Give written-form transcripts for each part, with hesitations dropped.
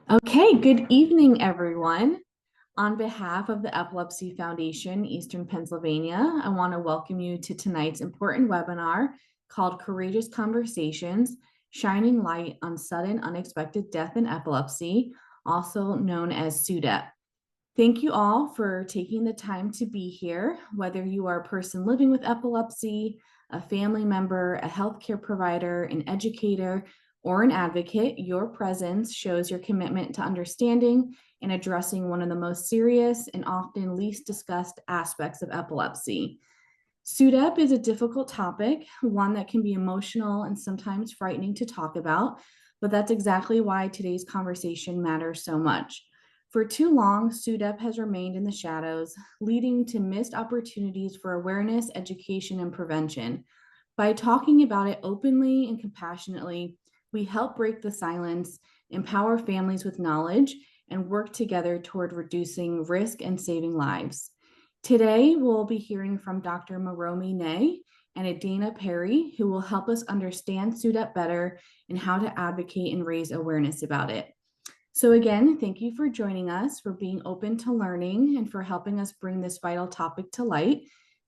Okay, good evening, everyone. On behalf of the Epilepsy Foundation, Eastern Pennsylvania, I want to welcome you to tonight's important webinar called Courageous Conversations, Shining Light on Sudden Unexpected Death in Epilepsy, also known as SUDEP. Thank you all for taking the time to be here, whether you are a person living with epilepsy, a family member, a healthcare provider, an educator, or an advocate. Your presence shows your commitment to understanding and addressing one of the most serious and often least discussed aspects of epilepsy. SUDEP is a difficult topic, one that can be emotional and sometimes frightening to talk about, but that's exactly why today's conversation matters so much. For too long, SUDEP has remained in the shadows, leading to missed opportunities for awareness, education, and prevention. By talking about it openly and compassionately, we help break the silence, empower families with knowledge, and work together toward reducing risk and saving lives. Today, we'll be hearing from Dr. Maromi Nei and Edana Perry, who will help us understand SUDEP better and how to advocate and raise awareness about it. So again, thank you for joining us, for being open to learning, and for helping us bring this vital topic to light.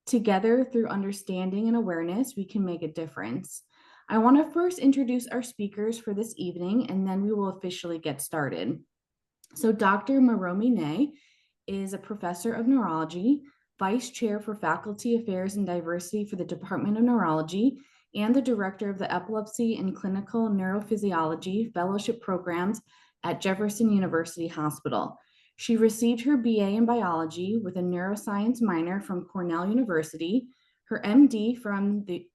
Together, through understanding and awareness, we can make a difference. I want to first introduce our speakers for this evening, and then we will officially get started. So Dr. Maromi Nei is a professor of neurology, vice chair for faculty affairs and diversity for the Department of Neurology, and the director of the Epilepsy and Clinical Neurophysiology Fellowship Programs at Jefferson University Hospital. She received her BA in biology with a neuroscience minor from Cornell University, her MD from the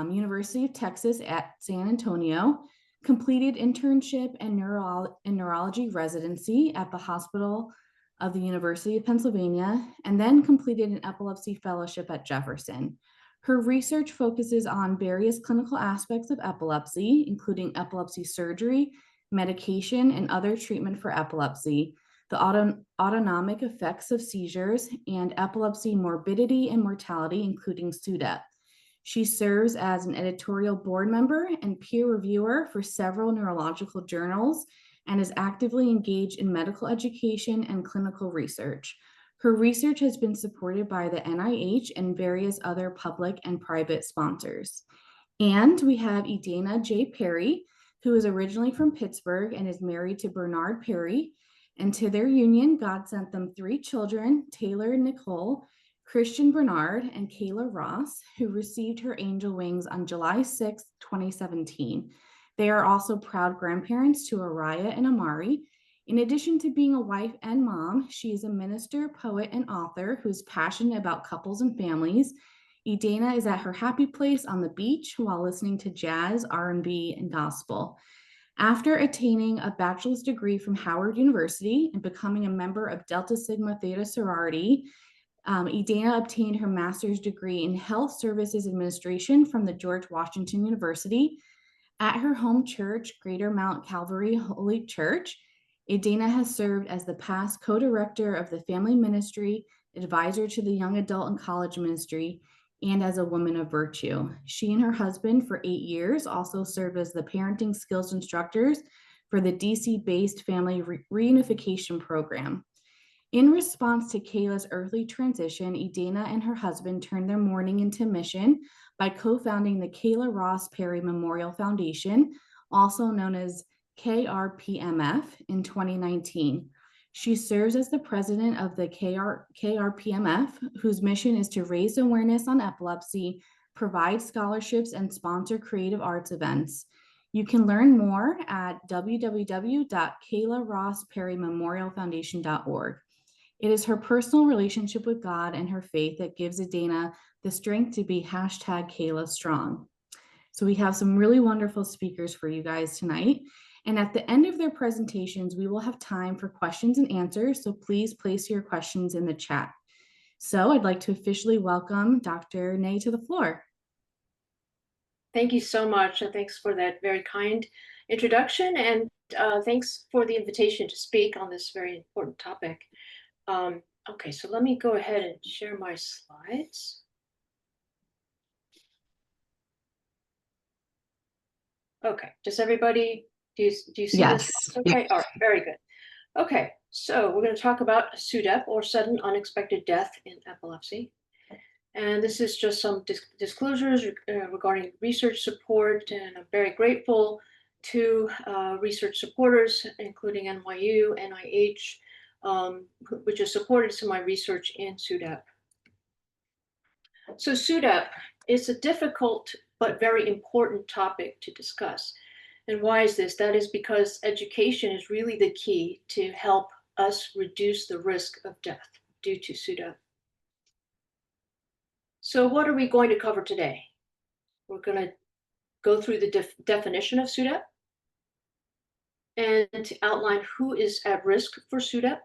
University of Texas at San Antonio, completed internship and neurology residency at the Hospital of the University of Pennsylvania, and then completed an epilepsy fellowship at Jefferson. Her research focuses on various clinical aspects of epilepsy, including epilepsy surgery, medication, and other treatment for epilepsy, the autonomic effects of seizures, and epilepsy morbidity and mortality, including SUDEP. She serves as an editorial board member and peer reviewer for several neurological journals and is actively engaged in medical education and clinical research. Her research has been supported by the NIH and various other public and private sponsors. And we have Edana J. Perry, who is originally from Pittsburgh and is married to Bernard Perry. And to their union, God sent them 3 children, Taylor Nicole, Christian Bernard, and Kayla Ross, who received her angel wings on July 6, 2017. They are also proud grandparents to Araya and Amari. In addition to being a wife and mom, she is a minister, poet, and author who is passionate about couples and families. Edana is at her happy place on the beach while listening to jazz, R&B, and gospel. After attaining a bachelor's degree from Howard University and becoming a member of Delta Sigma Theta sorority, Edana obtained her master's degree in health services administration from the George Washington University. At her home church, Greater Mount Calvary Holy Church, Edana has served as the past co-director of the family ministry, advisor to the young adult and college ministry, and as a woman of virtue. She and her husband for 8 years also served as the parenting skills instructors for the DC-based family reunification program. In response to Kayla's early transition, Edana and her husband turned their mourning into mission by co-founding the Kayla Ross Perry Memorial Foundation, also known as KRPMF, in 2019. She serves as the president of the KRPMF, whose mission is to raise awareness on epilepsy, provide scholarships, and sponsor creative arts events. You can learn more at www.kaylarossperrymemorialfoundation.org. It is her personal relationship with God and her faith that gives Edana the strength to be #Kayla Strong. So we have some really wonderful speakers for you guys tonight. And at the end of their presentations, we will have time for questions and answers. So please place your questions in the chat. So I'd like to officially welcome Dr. Nei to the floor. Thank you so much. And thanks for that very kind introduction. And thanks for the invitation to speak on this very important topic. Okay, so let me go ahead and share my slides. Okay, does everybody, do you see Yes. this? Okay, all right, very good. Okay, so we're going to talk about SUDEP, or sudden unexpected death in epilepsy. And this is just some disclosures regarding research support, and I'm very grateful to research supporters, including NYU, NIH, which has supported some of my research in SUDEP. So SUDEP is a difficult but very important topic to discuss. And why is this? That is because education is really the key to help us reduce the risk of death due to SUDEP. So what are we going to cover today? We're going to go through the definition of SUDEP and outline who is at risk for SUDEP,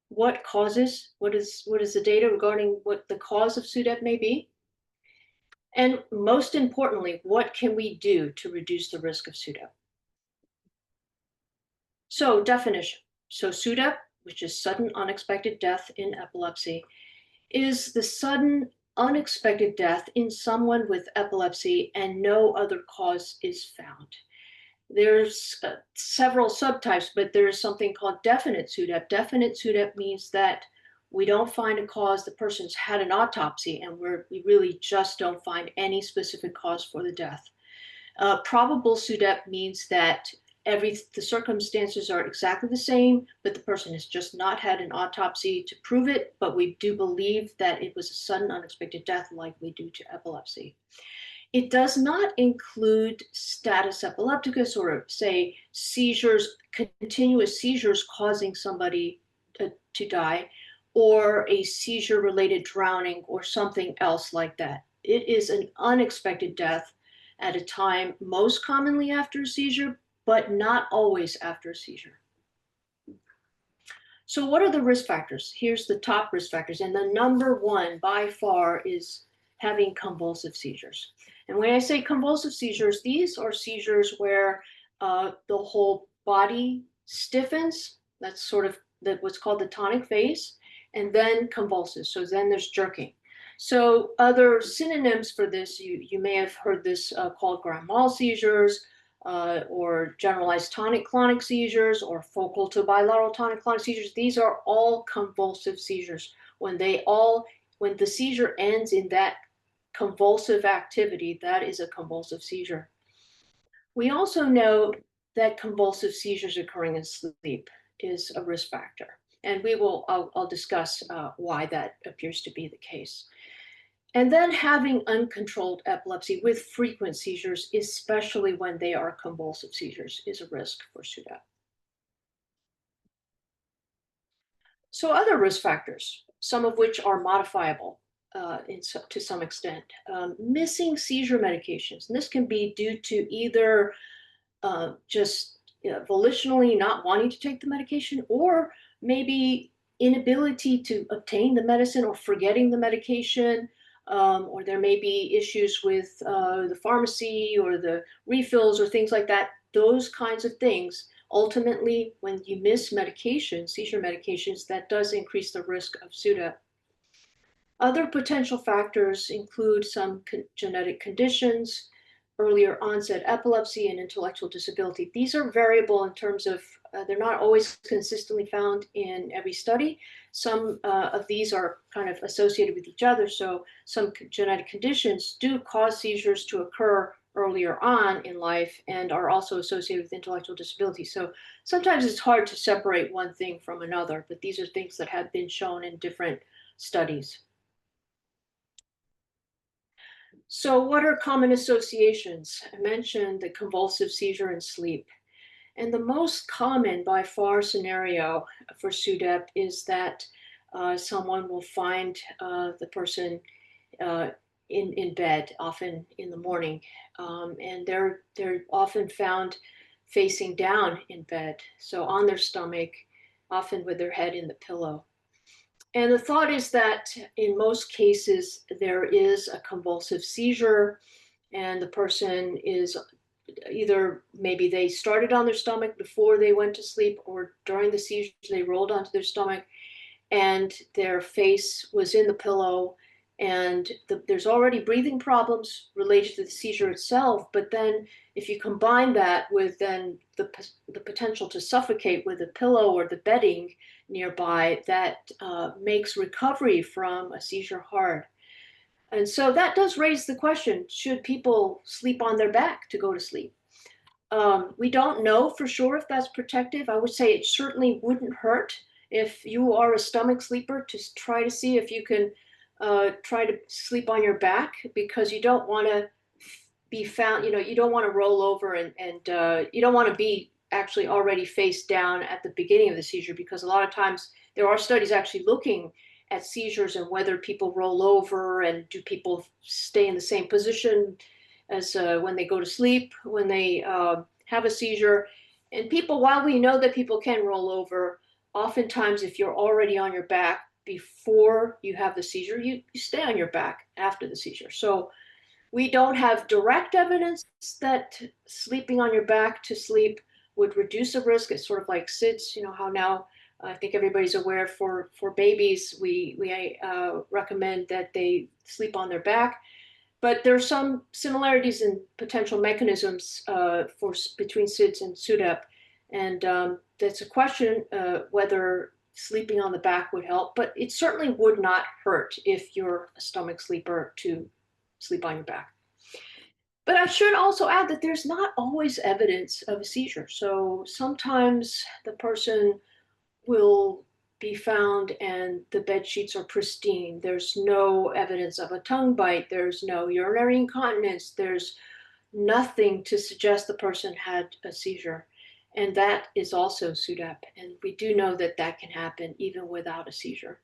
what is the data regarding what the cause of SUDEP may be, and most importantly, what can we do to reduce the risk of SUDEP? So definition. So SUDEP, which is sudden unexpected death in epilepsy, is the sudden unexpected death in someone with epilepsy and no other cause is found. There's several subtypes, but there's something called definite SUDEP. Definite SUDEP means that we don't find a cause, the person's had an autopsy, and we really just don't find any specific cause for the death. Probable SUDEP means that the circumstances are exactly the same, but the person has just not had an autopsy to prove it, but we do believe that it was a sudden unexpected death like we do to epilepsy. It does not include status epilepticus, or say seizures, continuous seizures causing somebody to die, or a seizure related drowning or something else like that. It is an unexpected death at a time most commonly after a seizure, but not always after a seizure. So what are the risk factors? Here's the top risk factors. And the number one by far is having convulsive seizures. And when I say convulsive seizures, these are seizures where the whole body stiffens. That's sort of what's called the tonic phase, and then convulses. So then there's jerking. So other synonyms for this, you may have heard this called grand mal seizures, or generalized tonic-clonic seizures, or focal to bilateral tonic-clonic seizures. These are all convulsive seizures. When the seizure ends in that convulsive activity, that is a convulsive seizure. We also know that convulsive seizures occurring in sleep is a risk factor, and I'll discuss why that appears to be the case. And then having uncontrolled epilepsy with frequent seizures, especially when they are convulsive seizures, is a risk for SUDEP. So other risk factors, some of which are modifiable to some extent, missing seizure medications. And this can be due to either just volitionally not wanting to take the medication, or maybe inability to obtain the medicine, or forgetting the medication. Or there may be issues with the pharmacy or the refills or things like that. Those kinds of things, ultimately, when you miss medication, seizure medications, that does increase the risk of SUDEP. Other potential factors include some genetic conditions, earlier onset epilepsy, and intellectual disability. These are variable in terms of, they're not always consistently found in every study. Some of these are kind of associated with each other. So some genetic conditions do cause seizures to occur earlier on in life and are also associated with intellectual disability. So sometimes it's hard to separate one thing from another, but these are things that have been shown in different studies. So what are common associations? I mentioned the convulsive seizure and sleep. And the most common by far scenario for SUDEP is that someone will find the person in bed, often in the morning. And they're often found facing down in bed, so on their stomach, often with their head in the pillow. And the thought is that in most cases, there is a convulsive seizure, and the person is either, maybe they started on their stomach before they went to sleep, or during the seizure, they rolled onto their stomach and their face was in the pillow, and there's already breathing problems related to the seizure itself, but then if you combine that with then the potential to suffocate with a pillow or the bedding nearby, that makes recovery from a seizure hard. And so that does raise the question, should people sleep on their back to go to sleep? We don't know for sure if that's protective. I would say it certainly wouldn't hurt if you are a stomach sleeper to try to see if you can try to sleep on your back, because you don't want to be found, you don't want to roll over, and you don't want to be actually already face down at the beginning of the seizure, because a lot of times there are studies actually looking at seizures and whether people roll over, and do people stay in the same position as when they go to sleep, when they have a seizure. And people, while we know that people can roll over, oftentimes if you're already on your back before you have the seizure, you stay on your back after the seizure. So we don't have direct evidence that sleeping on your back to sleep would reduce the risk. It's sort of like SIDS, how now I think everybody's aware for babies, we recommend that they sleep on their back. But there are some similarities in potential mechanisms between SIDS and SUDEP. And that's a question whether sleeping on the back would help, but it certainly would not hurt if you're a stomach sleeper to sleep on your back. But I should also add that there's not always evidence of a seizure. So sometimes the person will be found and the bed sheets are pristine. There's no evidence of a tongue bite. There's no urinary incontinence. There's nothing to suggest the person had a seizure. And that is also SUDEP. And we do know that that can happen even without a seizure.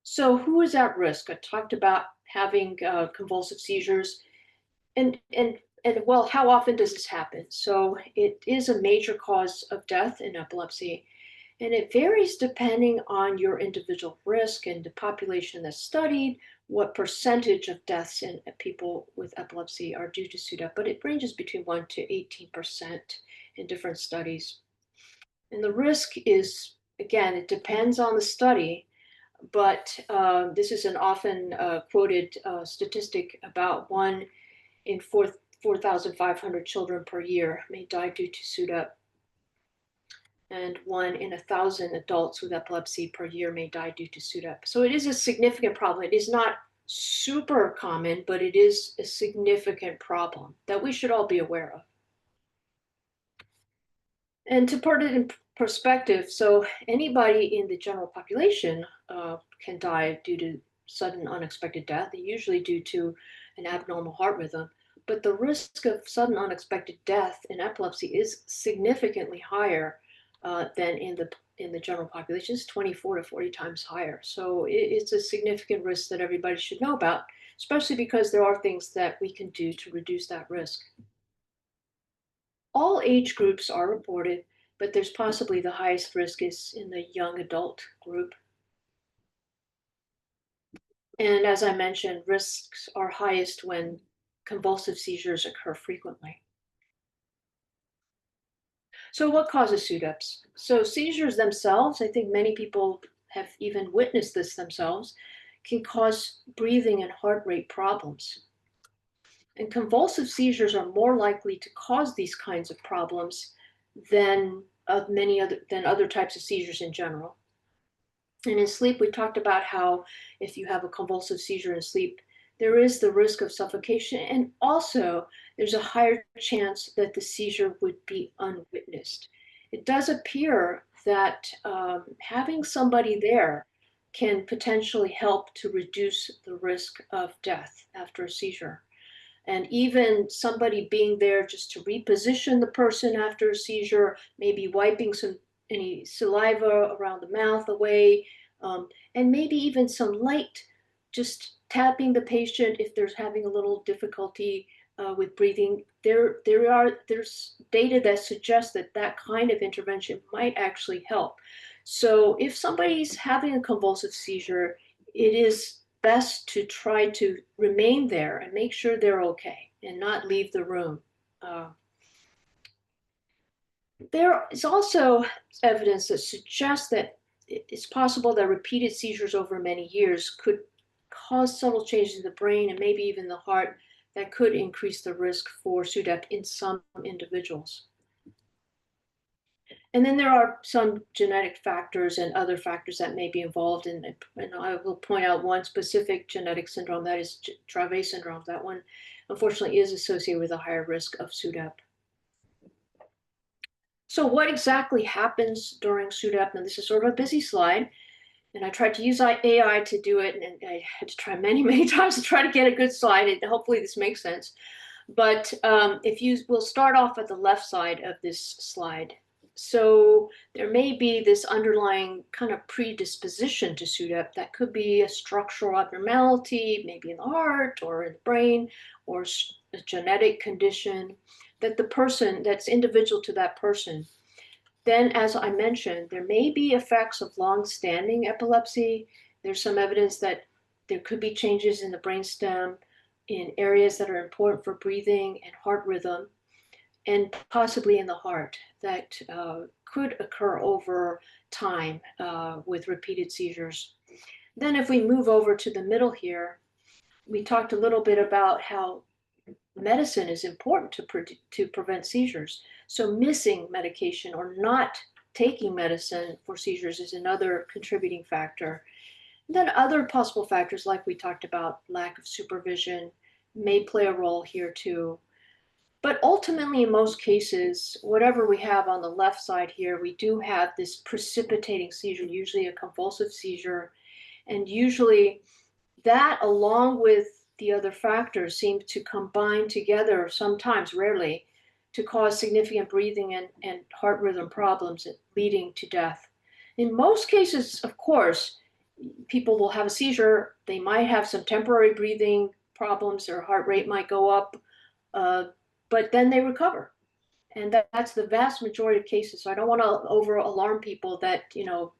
So who is at risk? I talked about having convulsive seizures. And well, how often does this happen? So it is a major cause of death in epilepsy. And it varies depending on your individual risk and the population that's studied, what percentage of deaths in people with epilepsy are due to SUDEP, but it ranges between 1 to 18% in different studies. And the risk is, again, it depends on the study, but this is an often quoted statistic: about 1 in 4,500 children per year may die due to SUDEP, and 1 in 1,000 adults with epilepsy per year may die due to SUDEP. So it is a significant problem. It is not super common, but it is a significant problem that we should all be aware of. And to put it in perspective, so anybody in the general population can die due to sudden unexpected death, usually due to an abnormal heart rhythm. But the risk of sudden unexpected death in epilepsy is significantly higher than in the general population. It's 24 to 40 times higher. So it's a significant risk that everybody should know about, especially because there are things that we can do to reduce that risk. All age groups are reported, but there's possibly the highest risk is in the young adult group. And as I mentioned, risks are highest when convulsive seizures occur frequently. So what causes SUDEPs? So seizures themselves, I think many people have even witnessed this themselves, can cause breathing and heart rate problems. And convulsive seizures are more likely to cause these kinds of problems than other types of seizures in general. And in sleep, we talked about how if you have a convulsive seizure in sleep, there is the risk of suffocation, and also there's a higher chance that the seizure would be unwitnessed. It does appear that having somebody there can potentially help to reduce the risk of death after a seizure. And even somebody being there just to reposition the person after a seizure, maybe wiping any saliva around the mouth away, and maybe even some light, just tapping the patient if they're having a little difficulty with breathing. There's data that suggests that that kind of intervention might actually help. So if somebody's having a convulsive seizure, it is best to try to remain there and make sure they're okay and not leave the room. There is also evidence that suggests that it's possible that repeated seizures over many years could cause subtle changes in the brain and maybe even the heart that could increase the risk for SUDEP in some individuals. And then there are some genetic factors and other factors that may be involved in it. And I will point out one specific genetic syndrome, that is Dravet syndrome. That one, unfortunately, is associated with a higher risk of SUDEP. So what exactly happens during SUDEP? Now, this is sort of a busy slide, and I tried to use AI to do it, and I had to try many, many times to try to get a good slide, and hopefully this makes sense. But we'll start off at the left side of this slide. So there may be this underlying kind of predisposition to SUDEP that could be a structural abnormality, maybe in the heart or in the brain, or a genetic condition that the person, that's individual to that person. Then, as I mentioned, there may be effects of long-standing epilepsy. There's some evidence that there could be changes in the brainstem in areas that are important for breathing and heart rhythm, and possibly in the heart that could occur over time with repeated seizures. Then if we move over to the middle here, we talked a little bit about how medicine is important to prevent seizures. So missing medication or not taking medicine for seizures is another contributing factor. And then other possible factors, like we talked about, lack of supervision may play a role here too. But ultimately, in most cases, whatever we have on the left side here, we do have this precipitating seizure, usually a convulsive seizure. And usually that, along with the other factors, seem to combine together, sometimes, rarely, to cause significant breathing and heart rhythm problems leading to death. In most cases, of course, people will have a seizure. They might have some temporary breathing problems, their heart rate might go up, but then they recover. And that's the vast majority of cases. So I don't want to over alarm people that,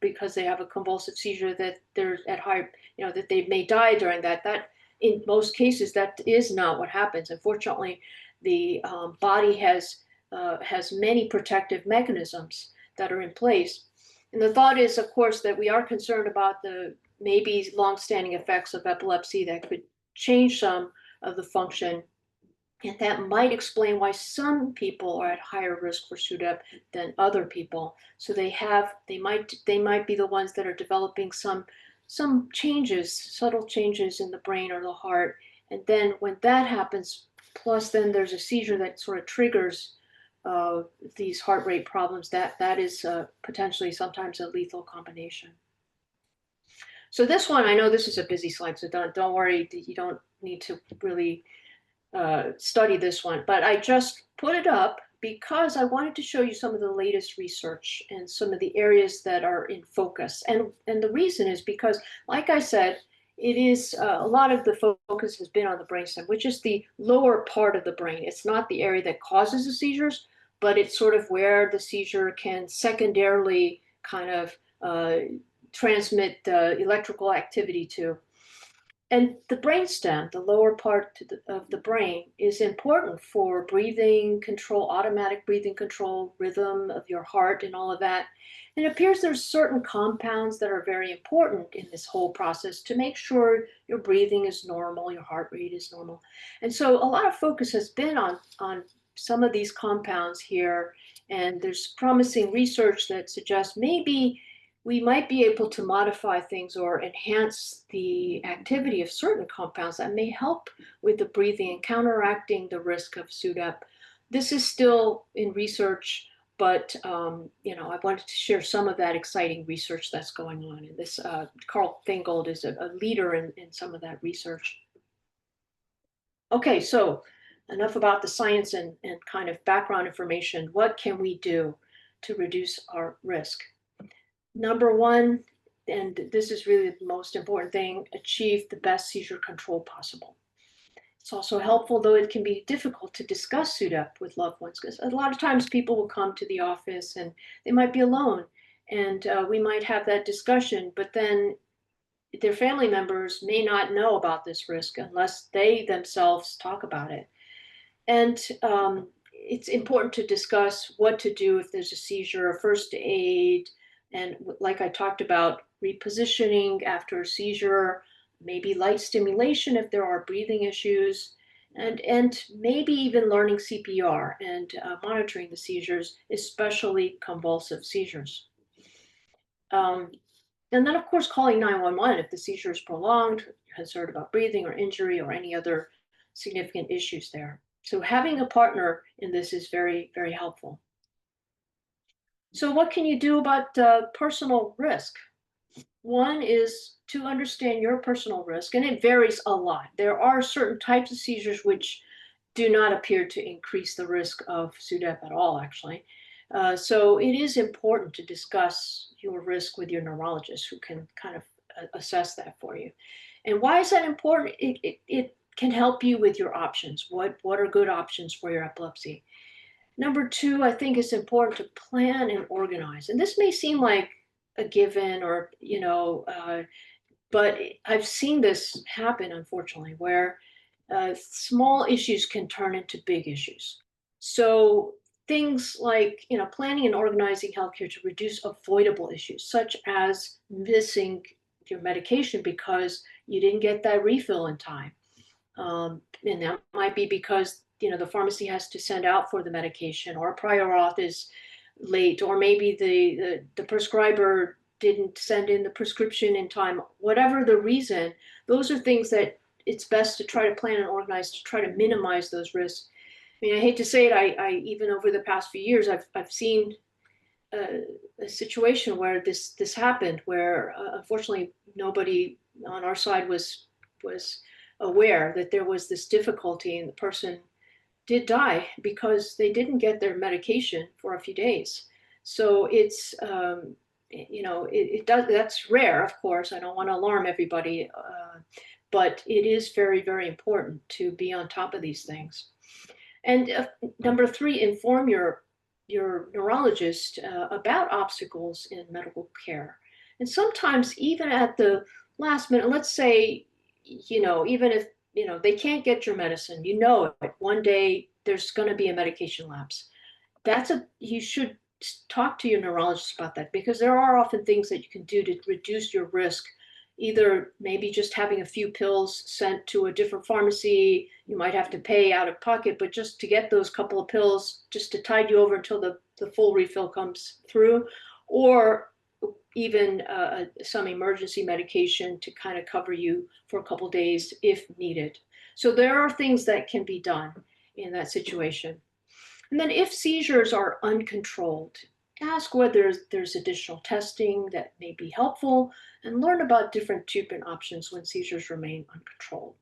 because they have a convulsive seizure, that they're at high, that they may die during that. That in most cases, that is not what happens. Unfortunately, the body has many protective mechanisms that are in place. And the thought is, of course, that we are concerned about the maybe long-standing effects of epilepsy that could change some of the function. And that might explain why some people are at higher risk for SUDEP than other people. So they might be the ones that are developing some changes, subtle changes in the brain or the heart. And then when that happens, plus then there's a seizure that sort of triggers these heart rate problems, that is potentially sometimes a lethal combination. So this one, I know this is a busy slide, so don't worry, you don't need to really study this one, but I just put it up because I wanted to show you some of the latest research and some of the areas that are in focus. And the reason is because, like I said, it is a lot of the focus has been on the brainstem, which is the lower part of the brain. It's not the area that causes the seizures, but it's sort of where the seizure can secondarily kind of transmit electrical activity to. And the brainstem, the lower part of the brain, is important for breathing control, automatic breathing control, rhythm of your heart, and all of that. And it appears there's certain compounds that are very important in this whole process to make sure your breathing is normal, your heart rate is normal. And so a lot of focus has been on some of these compounds here. And there's promising research that suggests maybe we might be able to modify things or enhance the activity of certain compounds that may help with the breathing and counteracting the risk of SUDEP. This is still in research, but I wanted to share some of that exciting research that's going on. And this Carl Feingold is a leader in some of that research. Okay, so enough about the science and kind of background information. What can we do to reduce our risk? Number one, and this is really the most important thing, achieve the best seizure control possible. It's also helpful, though it can be difficult to discuss SUDEP with loved ones, because a lot of times people will come to the office and they might be alone, and we might have that discussion, but then their family members may not know about this risk unless they themselves talk about it. And it's important to discuss what to do if there's a seizure, first aid, And like I talked about, repositioning after a seizure, maybe light stimulation if there are breathing issues, and maybe even learning CPR and monitoring the seizures, especially convulsive seizures. Um, and then, of course, calling 911 if the seizure is prolonged, concerned about breathing or injury or any other significant issues there. So having a partner in this is very, very helpful. So what can you do about personal risk? One is to understand your personal risk, and it varies a lot. There are certain types of seizures which do not appear to increase the risk of SUDEP at all, actually. So it is important to discuss your risk with your neurologist who can kind of assess that for you. And why is that important? It can help you with your options. What are good options for your epilepsy? Number two, I think it's important to plan and organize. And this may seem like a given or, but I've seen this happen, unfortunately, where small issues can turn into big issues. So things like, planning and organizing healthcare to reduce avoidable issues, such as missing your medication because you didn't get that refill in time. And that might be because the pharmacy has to send out for the medication, or prior auth is late, or maybe the prescriber didn't send in the prescription in time. Whatever the reason, those are things that it's best to try to plan and organize to try to minimize those risks. I mean, I hate to say it, I even over the past few years, I've seen a situation where this happened, where unfortunately nobody on our side was aware that there was this difficulty, and the person did die because they didn't get their medication for a few days. So it's it does, that's rare, of course. I don't want to alarm everybody, but it is very, very important to be on top of these things. And number three, inform your neurologist about obstacles in medical care. And sometimes even at the last minute, let's say, even if, they can't get your medicine, it, one day there's going to be a medication lapse. You should talk to your neurologist about that, because there are often things that you can do to reduce your risk. Either maybe just having a few pills sent to a different pharmacy, you might have to pay out of pocket, but just to get those couple of pills just to tide you over until the full refill comes through, or even some emergency medication to kind of cover you for a couple days if needed. So there are things that can be done in that situation. And then if seizures are uncontrolled, ask whether there's additional testing that may be helpful, and learn about different treatment options when seizures remain uncontrolled.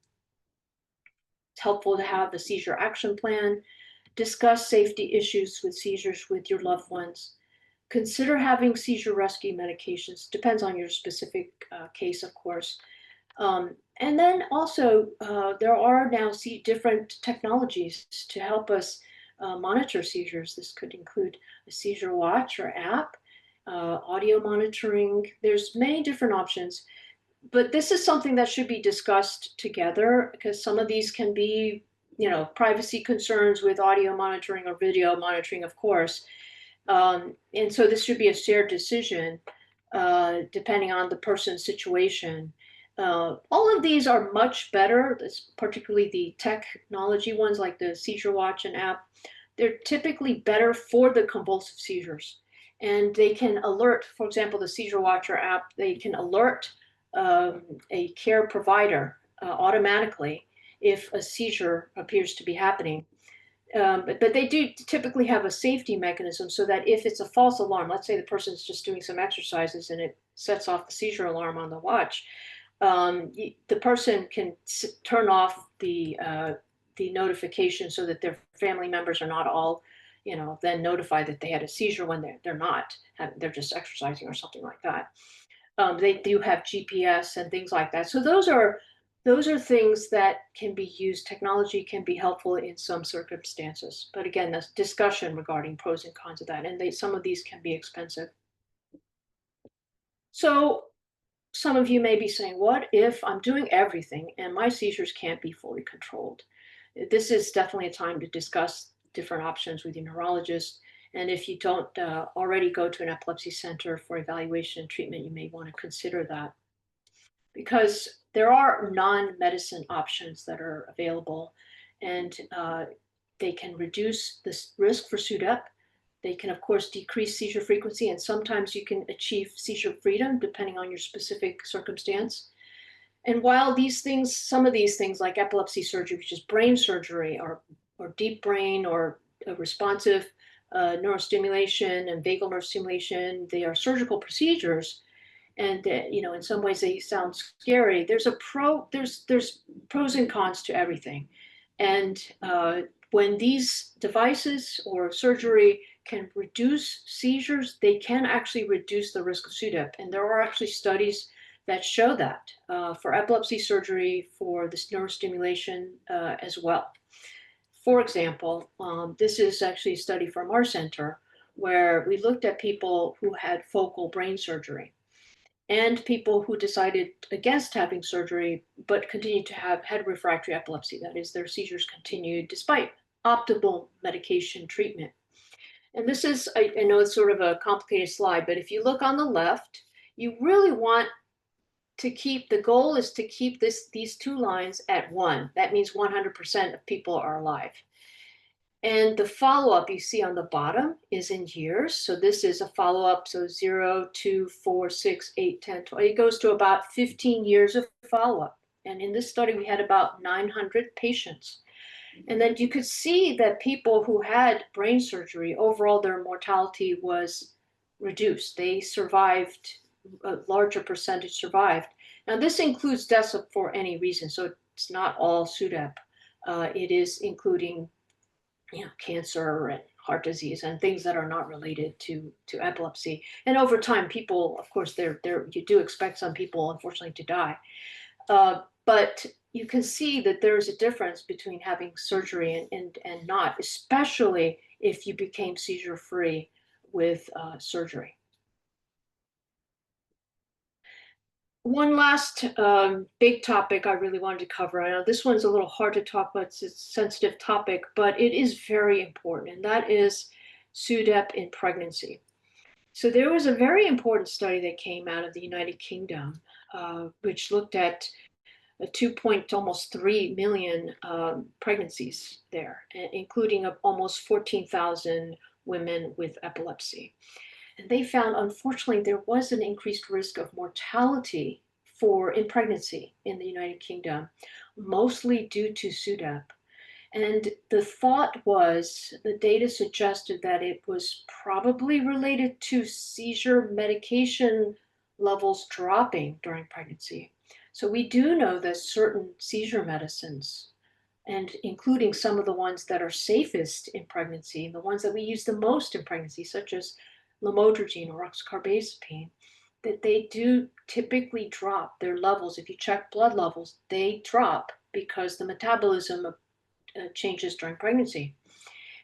It's helpful to have a seizure action plan, discuss safety issues with seizures with your loved ones, consider having seizure rescue medications, depends on your specific case, of course. And then also, there are now different technologies to help us monitor seizures. This could include a seizure watch or app, audio monitoring. There's many different options, but this is something that should be discussed together, because some of these can be, privacy concerns with audio monitoring or video monitoring, of course. And so this should be a shared decision, depending on the person's situation. All of these are much better, particularly the technology ones like the seizure watch and app. They're typically better for the convulsive seizures. And they can alert, for example, the seizure watcher app, they can alert a care provider automatically if a seizure appears to be happening. But they do typically have a safety mechanism, so that if it's a false alarm, let's say the person's just doing some exercises and it sets off the seizure alarm on the watch, the person can turn off the notification so that their family members are not all, then notified that they had a seizure when they're not, they're just exercising or something like that. They do have GPS and things like that. So those are things that can be used. Technology can be helpful in some circumstances. But again, this discussion regarding pros and cons of that, and some of these can be expensive. So some of you may be saying, what if I'm doing everything and my seizures can't be fully controlled? This is definitely a time to discuss different options with your neurologist. And if you don't already go to an epilepsy center for evaluation and treatment, you may want to consider that, because there are non-medicine options that are available, and they can reduce the risk for SUDEP. They can, of course, decrease seizure frequency, and sometimes you can achieve seizure freedom depending on your specific circumstance. And while these things, some of these things like epilepsy surgery, which is brain surgery, or deep brain, or responsive neurostimulation and vagal nerve stimulation, they are surgical procedures. And in some ways they sound scary. There's pros and cons to everything. And when these devices or surgery can reduce seizures, they can actually reduce the risk of SUDEP. And there are actually studies that show that for epilepsy surgery, for this neurostimulation as well. For example, this is actually a study from our center where we looked at people who had focal brain surgery and people who decided against having surgery but continued to have had refractory epilepsy. That is, their seizures continued despite optimal medication treatment. And this is, I know it's sort of a complicated slide, but if you look on the left, you really want to keep, the goal is to keep these two lines at 1. That means 100% of people are alive. And the follow-up you see on the bottom is in years. So this is a follow-up. So 0, 2, 4, 6, 8, 10, 12. It goes to about 15 years of follow-up. And in this study, we had about 900 patients. And then you could see that people who had brain surgery, overall, their mortality was reduced. They survived, a larger percentage survived. Now, this includes deaths for any reason. So it's not all SUDEP. It is including cancer and heart disease and things that are not related to epilepsy. And over time, people, of course, you do expect some people, unfortunately, to die. But you can see that there's a difference between having surgery and not, especially if you became seizure-free with surgery. One last big topic I really wanted to cover. I know this one's a little hard to talk about. It's a sensitive topic, but it is very important, and that is SUDEP in pregnancy. So there was a very important study that came out of the United Kingdom, which looked at almost 3 million pregnancies there, including almost 14,000 women with epilepsy. And they found, unfortunately, there was an increased risk of mortality in pregnancy in the United Kingdom, mostly due to SUDEP. And the thought was, the data suggested that it was probably related to seizure medication levels dropping during pregnancy. So we do know that certain seizure medicines, and including some of the ones that are safest in pregnancy, the ones that we use the most in pregnancy, such as lamotrigine or oxcarbazepine, that they do typically drop their levels. If you check blood levels, they drop because the metabolism changes during pregnancy.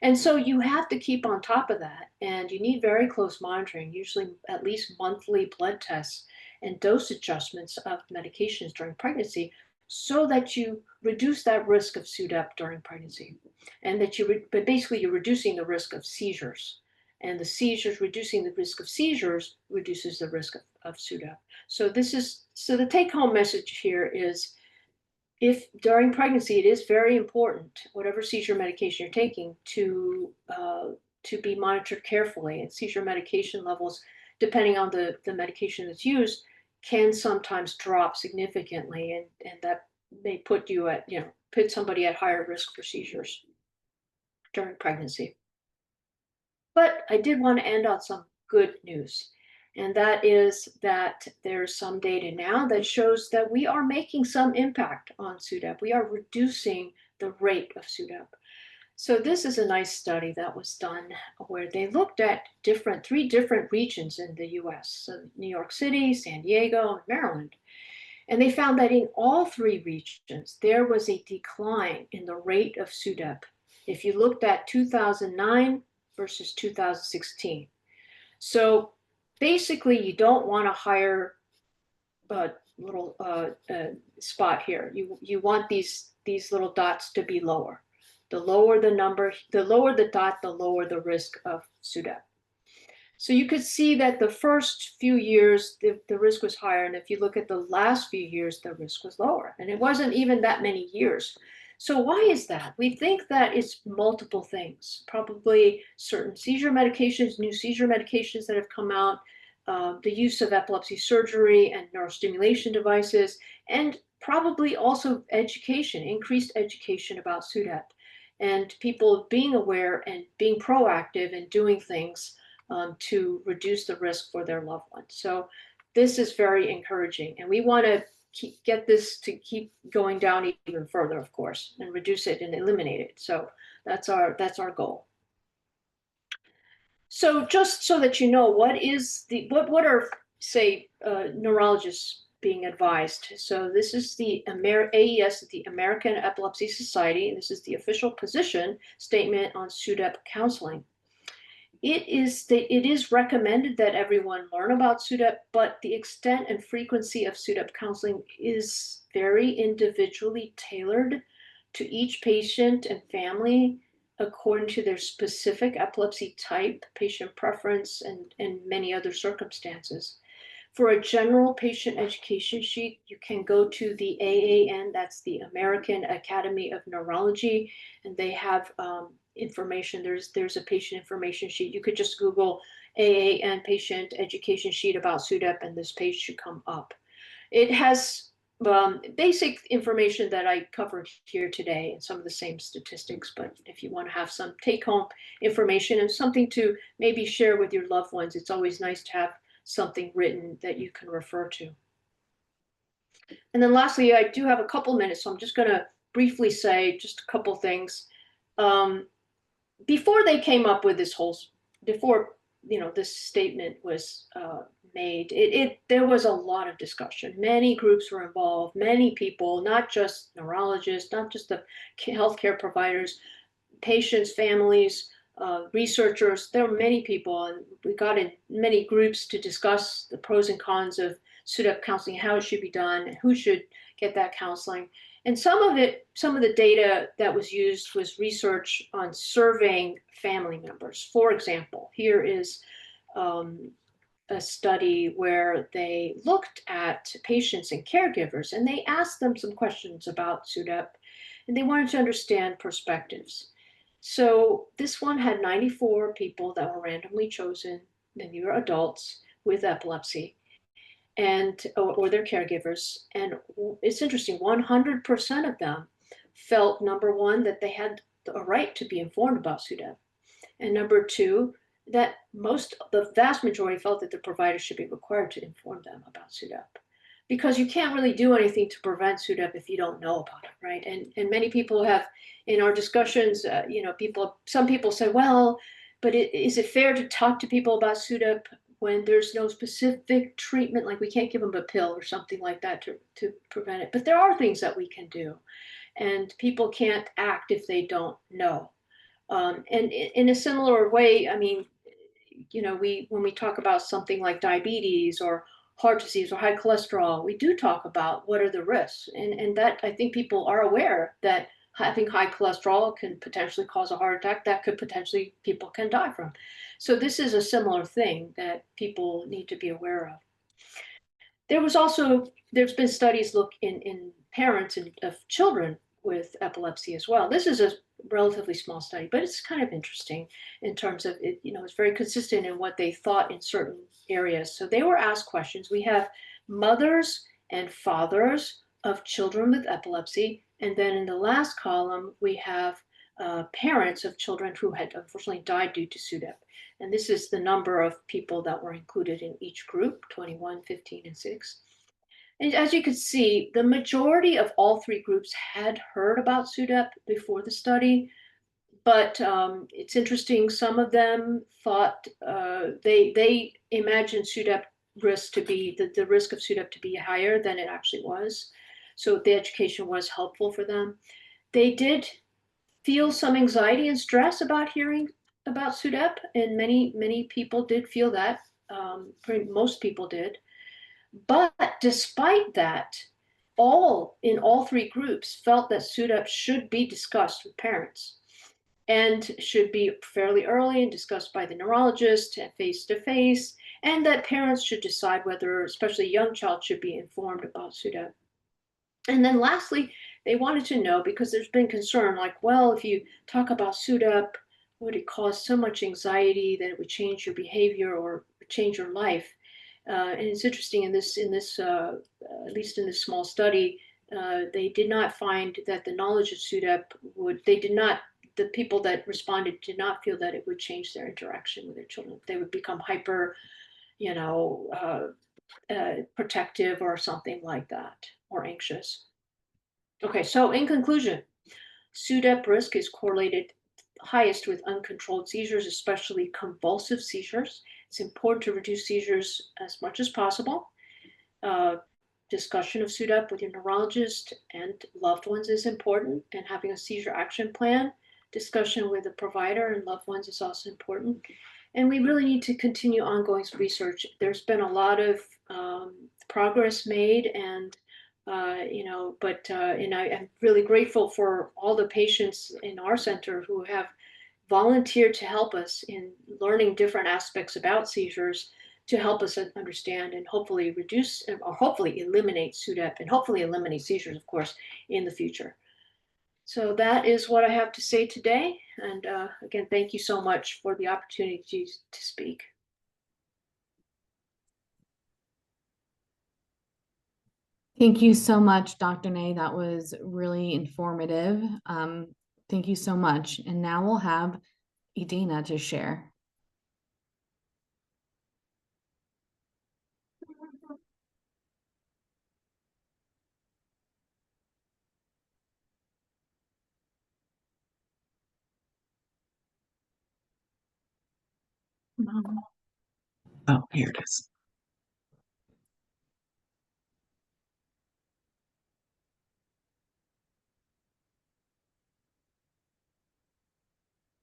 And so you have to keep on top of that, and you need very close monitoring, usually at least monthly blood tests and dose adjustments of medications during pregnancy, so that you reduce that risk of SUDEP during pregnancy, and that but basically you're reducing the risk of seizures. And reducing the risk of seizures reduces the risk of SUDEP. So the take-home message here is, if during pregnancy, it is very important, whatever seizure medication you're taking, to be monitored carefully. And seizure medication levels, depending on the medication that's used, can sometimes drop significantly, and that may put somebody at higher risk for seizures during pregnancy. But I did want to end on some good news, and that is that there's some data now that shows that we are making some impact on SUDEP. We are reducing the rate of SUDEP. So this is a nice study that was done where they looked at 3 different regions in the US, so New York City, San Diego, and Maryland. And they found that in all 3 regions, there was a decline in the rate of SUDEP if you looked at 2009 versus 2016. So basically, you don't want a higher little spot here. You want these little dots to be lower. The lower the number, the lower the dot, the lower the risk of SUDEP. So you could see that the first few years, the risk was higher. And if you look at the last few years, the risk was lower. And it wasn't even that many years. So why is that? We think that it's multiple things, probably certain seizure medications, new seizure medications that have come out, the use of epilepsy surgery and neurostimulation devices, and probably also education, increased education about SUDEP, and people being aware and being proactive and doing things to reduce the risk for their loved ones. So this is very encouraging, and we want to get this to keep going down even further, of course, and reduce it and eliminate it. So that's our goal. So just so that you know, what are, say, neurologists being advised? So this is the AES, the American Epilepsy Society, and this is the official position statement on SUDEP counseling. It is recommended that everyone learn about SUDEP, but the extent and frequency of SUDEP counseling is very individually tailored to each patient and family according to their specific epilepsy type, patient preference, and many other circumstances. For a general patient education sheet, you can go to the AAN, that's the American Academy of Neurology, and they have information. There's a patient information sheet. You could just Google AAN patient education sheet about SUDEP, and this page should come up. It has basic information that I covered here today and some of the same statistics, but if you want to have some take-home information and something to maybe share with your loved ones, it's always nice to have something written that you can refer to. And then lastly, I do have a couple minutes, so I'm just going to briefly say just a couple things. Before they came up with this before this statement was made, there was a lot of discussion. Many groups were involved, many people, not just neurologists, not just the healthcare providers, patients, families, researchers. There were many people, and we got in many groups to discuss the pros and cons of SUDEP counseling, how it should be done, who should get that counseling. And some of the data that was used was research on surveying family members. For example, here is a study where they looked at patients and caregivers, and they asked them some questions about SUDEP, and they wanted to understand perspectives. So this one had 94 people that were randomly chosen, and they were adults with epilepsy, or their caregivers. And it's interesting, 100% of them felt, number one, that they had a right to be informed about SUDEP. And number two, that the vast majority felt that the provider should be required to inform them about SUDEP. Because you can't really do anything to prevent SUDEP if you don't know about it, right? And many people have, in our discussions, some people say, well, but is it fair to talk to people about SUDEP when there's no specific treatment, like we can't give them a pill or something like that to prevent it? But there are things that we can do, and people can't act if they don't know. And in a similar way, I mean, when we talk about something like diabetes or heart disease or high cholesterol, we do talk about what are the risks. And that, I think people are aware that having high cholesterol can potentially cause a heart attack that people can die from. So this is a similar thing that people need to be aware of. There's been studies look in parents of children with epilepsy as well. This is a relatively small study, but it's kind of interesting in terms of it, it's very consistent in what they thought in certain areas. So they were asked questions. We have mothers and fathers of children with epilepsy. And then in the last column, we have parents of children who had unfortunately died due to SUDEP. And this is the number of people that were included in each group, 21, 15, and 6. And as you can see, the majority of all three groups had heard about SUDEP before the study, but it's interesting. Some of them thought they imagined SUDEP risk to be the risk of SUDEP to be higher than it actually was. So the education was helpful for them. They did feel some anxiety and stress about hearing about SUDEP, and many people did feel that. Most people did. But despite that, in all three groups felt that SUDEP should be discussed with parents and should be fairly early and discussed by the neurologist face to face, and that parents should decide whether, especially a young child, should be informed about SUDEP. And then lastly, they wanted to know, because there's been concern, like, well, if you talk about SUDEP, would it cause so much anxiety that it would change your behavior or change your life? And it's interesting in this, at least in this small study, they did not find that the knowledge of SUDEP the people that responded did not feel that it would change their interaction with their children. They would become hyper, you know, protective or something like that, or anxious. Okay, so in conclusion, SUDEP risk is correlated highest with uncontrolled seizures, especially convulsive seizures. It's important to reduce seizures as much as possible. Discussion of SUDEP with your neurologist and loved ones is important, and having a seizure action plan discussion with the provider and loved ones is also important. And we really need to continue ongoing research. There's been a lot of progress made, and and I am really grateful for all the patients in our center who have volunteered to help us in learning different aspects about seizures to help us understand and hopefully reduce or hopefully eliminate SUDEP and hopefully eliminate seizures, of course, in the future. So that is what I have to say today. And again, thank you so much for the opportunity to speak. Thank you so much, Dr. Nei. That was really informative. Thank you so much. And now we'll have Edana to share. Oh, here it is.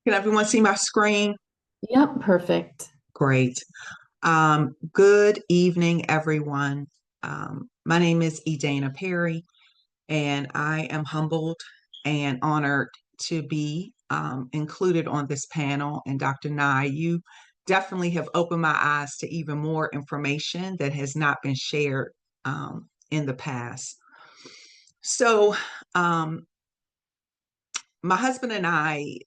Can everyone see my screen? Yep, perfect. Great. Good evening, everyone. My name is Edana Perry, and I am humbled and honored to be included on this panel. And Dr. Nei, you definitely have opened my eyes to even more information that has not been shared in the past. So, my husband and I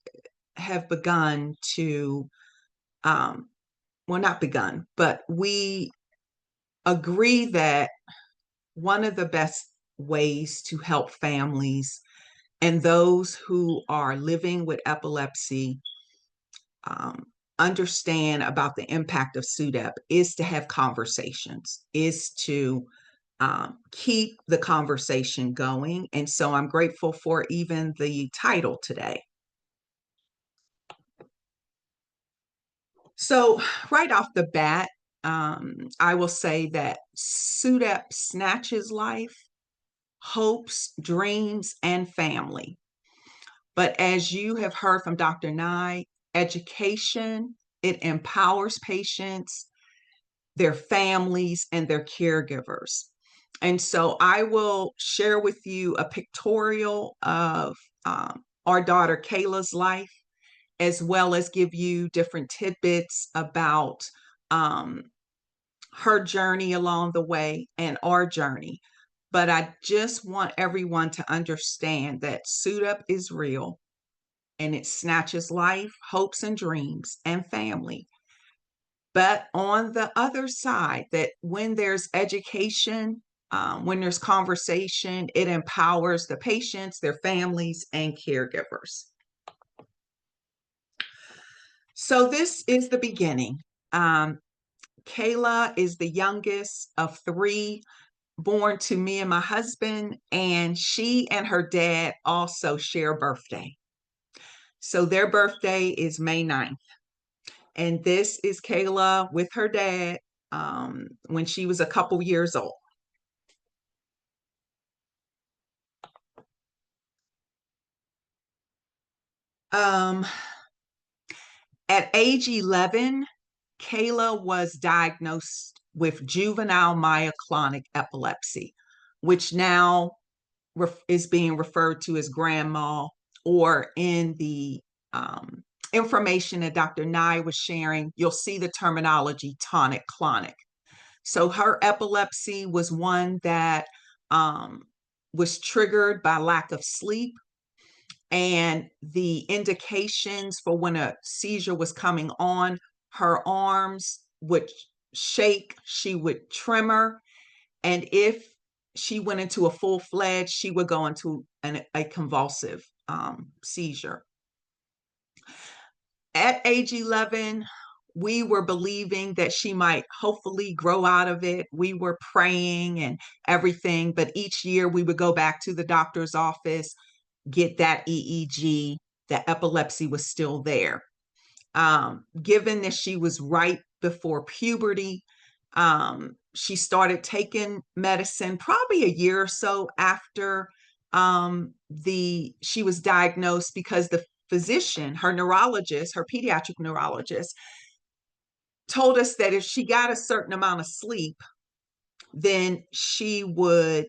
have begun to, well, not begun, but we agree that one of the best ways to help families and those who are living with epilepsy understand about the impact of SUDEP is to have conversations, is to keep the conversation going. And so I'm grateful for even the title today. So right off the bat, I will say that SUDEP snatches life, hopes, dreams, and family. But as you have heard from Dr. Nei, education, it empowers patients, their families, and their caregivers. And so I will share with you a pictorial of our daughter Kayla's life, as well as give you different tidbits about her journey along the way and our journey. But I just want everyone to understand that SUDEP is real, and it snatches life, hopes, and dreams, and family. But on the other side, that when there's education, when there's conversation, it empowers the patients, their families, and caregivers. So this is the beginning. Kayla is the youngest of three, born to me and my husband, and she and her dad also share a birthday. So their birthday is May 9th. And this is Kayla with her dad when she was a couple years old. At age 11, Kayla was diagnosed with juvenile myoclonic epilepsy, which now is being referred to as grand mal, or in the information that Dr. Nei was sharing, you'll see the terminology tonic clonic. So her epilepsy was one that was triggered by lack of sleep, and the indications for when a seizure was coming on, her arms would shake, she would tremor, and if she went into a full-fledged, she would go into a convulsive seizure. At age 11, we were believing that she might hopefully grow out of it. We were praying and everything, but each year we would go back to the doctor's office, get that EEG. The epilepsy was still there. Given that she was right before puberty, she started taking medicine probably a year or so after she was diagnosed, because the physician, her neurologist, her pediatric neurologist, told us that if she got a certain amount of sleep, then she would,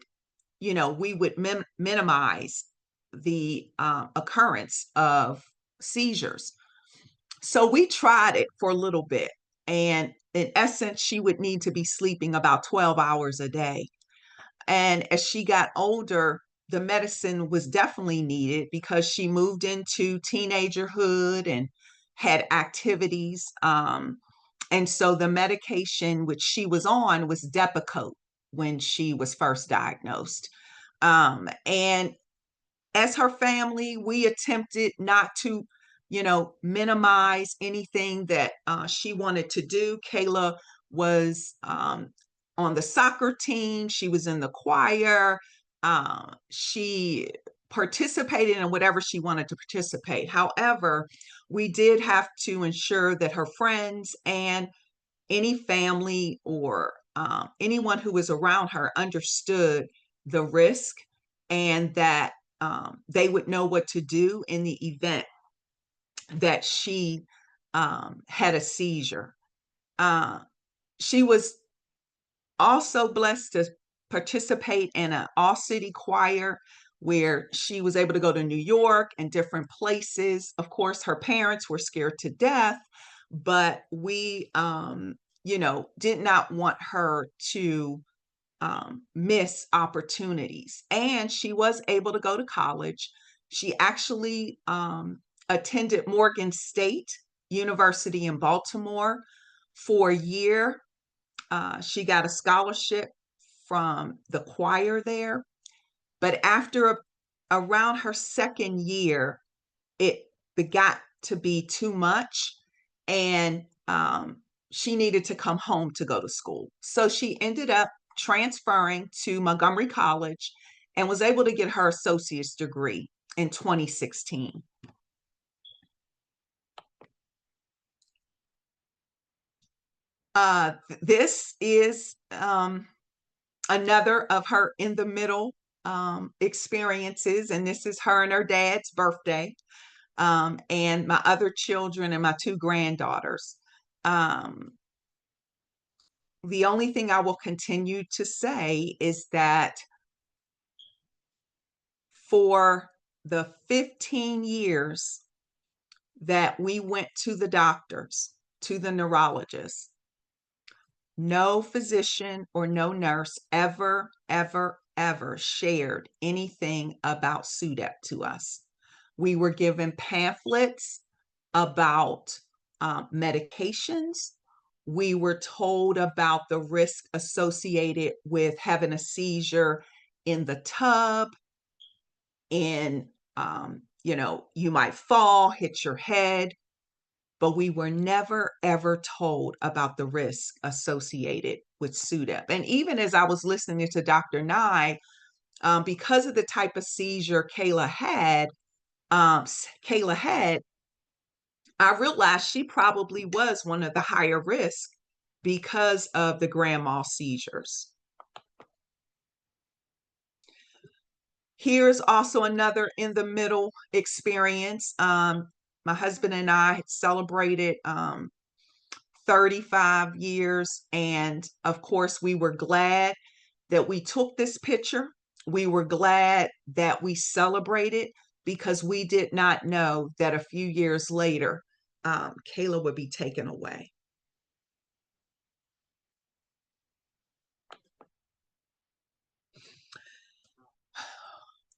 we would minimize the occurrence of seizures. So we tried it for a little bit. And in essence, she would need to be sleeping about 12 hours a day. And as she got older, the medicine was definitely needed because she moved into teenagerhood and had activities. And so the medication which she was on was Depakote when she was first diagnosed. And as her family, we attempted not to, minimize anything that she wanted to do. Kayla was on the soccer team. She was in the choir. She participated in whatever she wanted to participate. However, we did have to ensure that her friends and any family or anyone who was around her understood the risk, and that they would know what to do in the event that she had a seizure. She was also blessed to participate in an all-city choir where she was able to go to New York and different places. Of course, her parents were scared to death, but we, did not want her to miss opportunities. And she was able to go to college. She actually attended Morgan State University in Baltimore for a year. She got a scholarship from the choir there. But after around her second year, it got to be too much, and she needed to come home to go to school. So she ended up transferring to Montgomery College and was able to get her associate's degree in 2016. This is another of her in the middle experiences, and this is her and her dad's birthday, and my other children and my two granddaughters. The only thing I will continue to say is that for the 15 years that we went to the doctors, to the neurologists, no physician or no nurse ever, ever, ever shared anything about SUDEP to us. We were given pamphlets about medications. We were told about the risk associated with having a seizure in the tub, you might fall, hit your head, but we were never, ever told about the risk associated with SUDEP. And even as I was listening to Dr. Nei, because of the type of seizure Kayla had, I realized she probably was one of the higher risk because of the grand mal seizures. Here's also another in the middle experience. My husband and I celebrated 35 years, and of course we were glad that we took this picture. We were glad that we celebrated because we did not know that a few years later, Kayla would be taken away.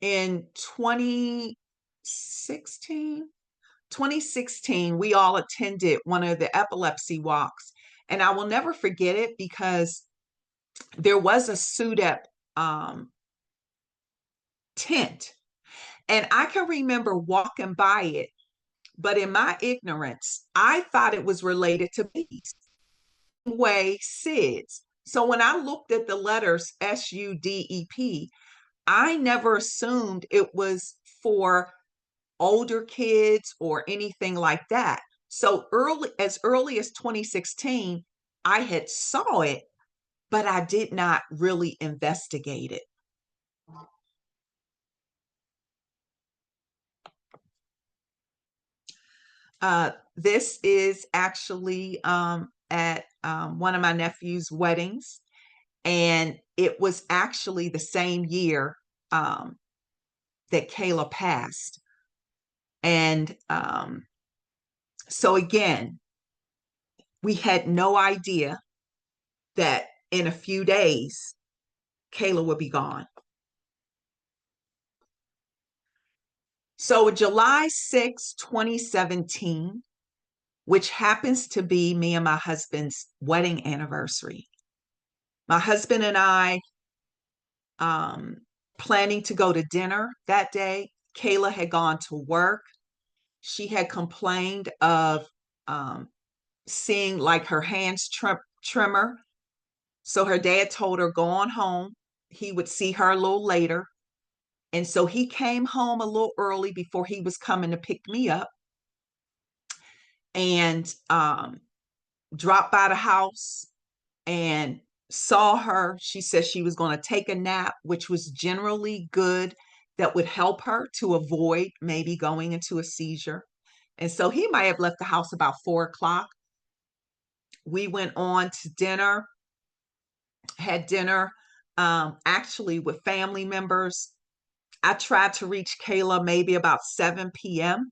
In 2016, we all attended one of the epilepsy walks. And I will never forget it because there was a SUDEP tent. And I can remember walking by it, but in my ignorance, I thought it was related to bees, way SIDS. So when I looked at the letters SUDEP, I never assumed it was for older kids or anything like that. So early as 2016, I had saw it, but I did not really investigate it. This is actually at one of my nephew's weddings, and it was actually the same year that Kayla passed. And so again, we had no idea that in a few days, Kayla would be gone. So July 6, 2017, which happens to be me and my husband's wedding anniversary, my husband and I planning to go to dinner that day. Kayla had gone to work. She had complained of seeing like her hands tremor. So her dad told her, go on home. He would see her a little later. And so he came home a little early before he was coming to pick me up, and dropped by the house and saw her. She said she was going to take a nap, which was generally good. That would help her to avoid maybe going into a seizure. And so he might have left the house about 4 o'clock. We went on to dinner, had dinner actually with family members. I tried to reach Kayla maybe about 7 p.m.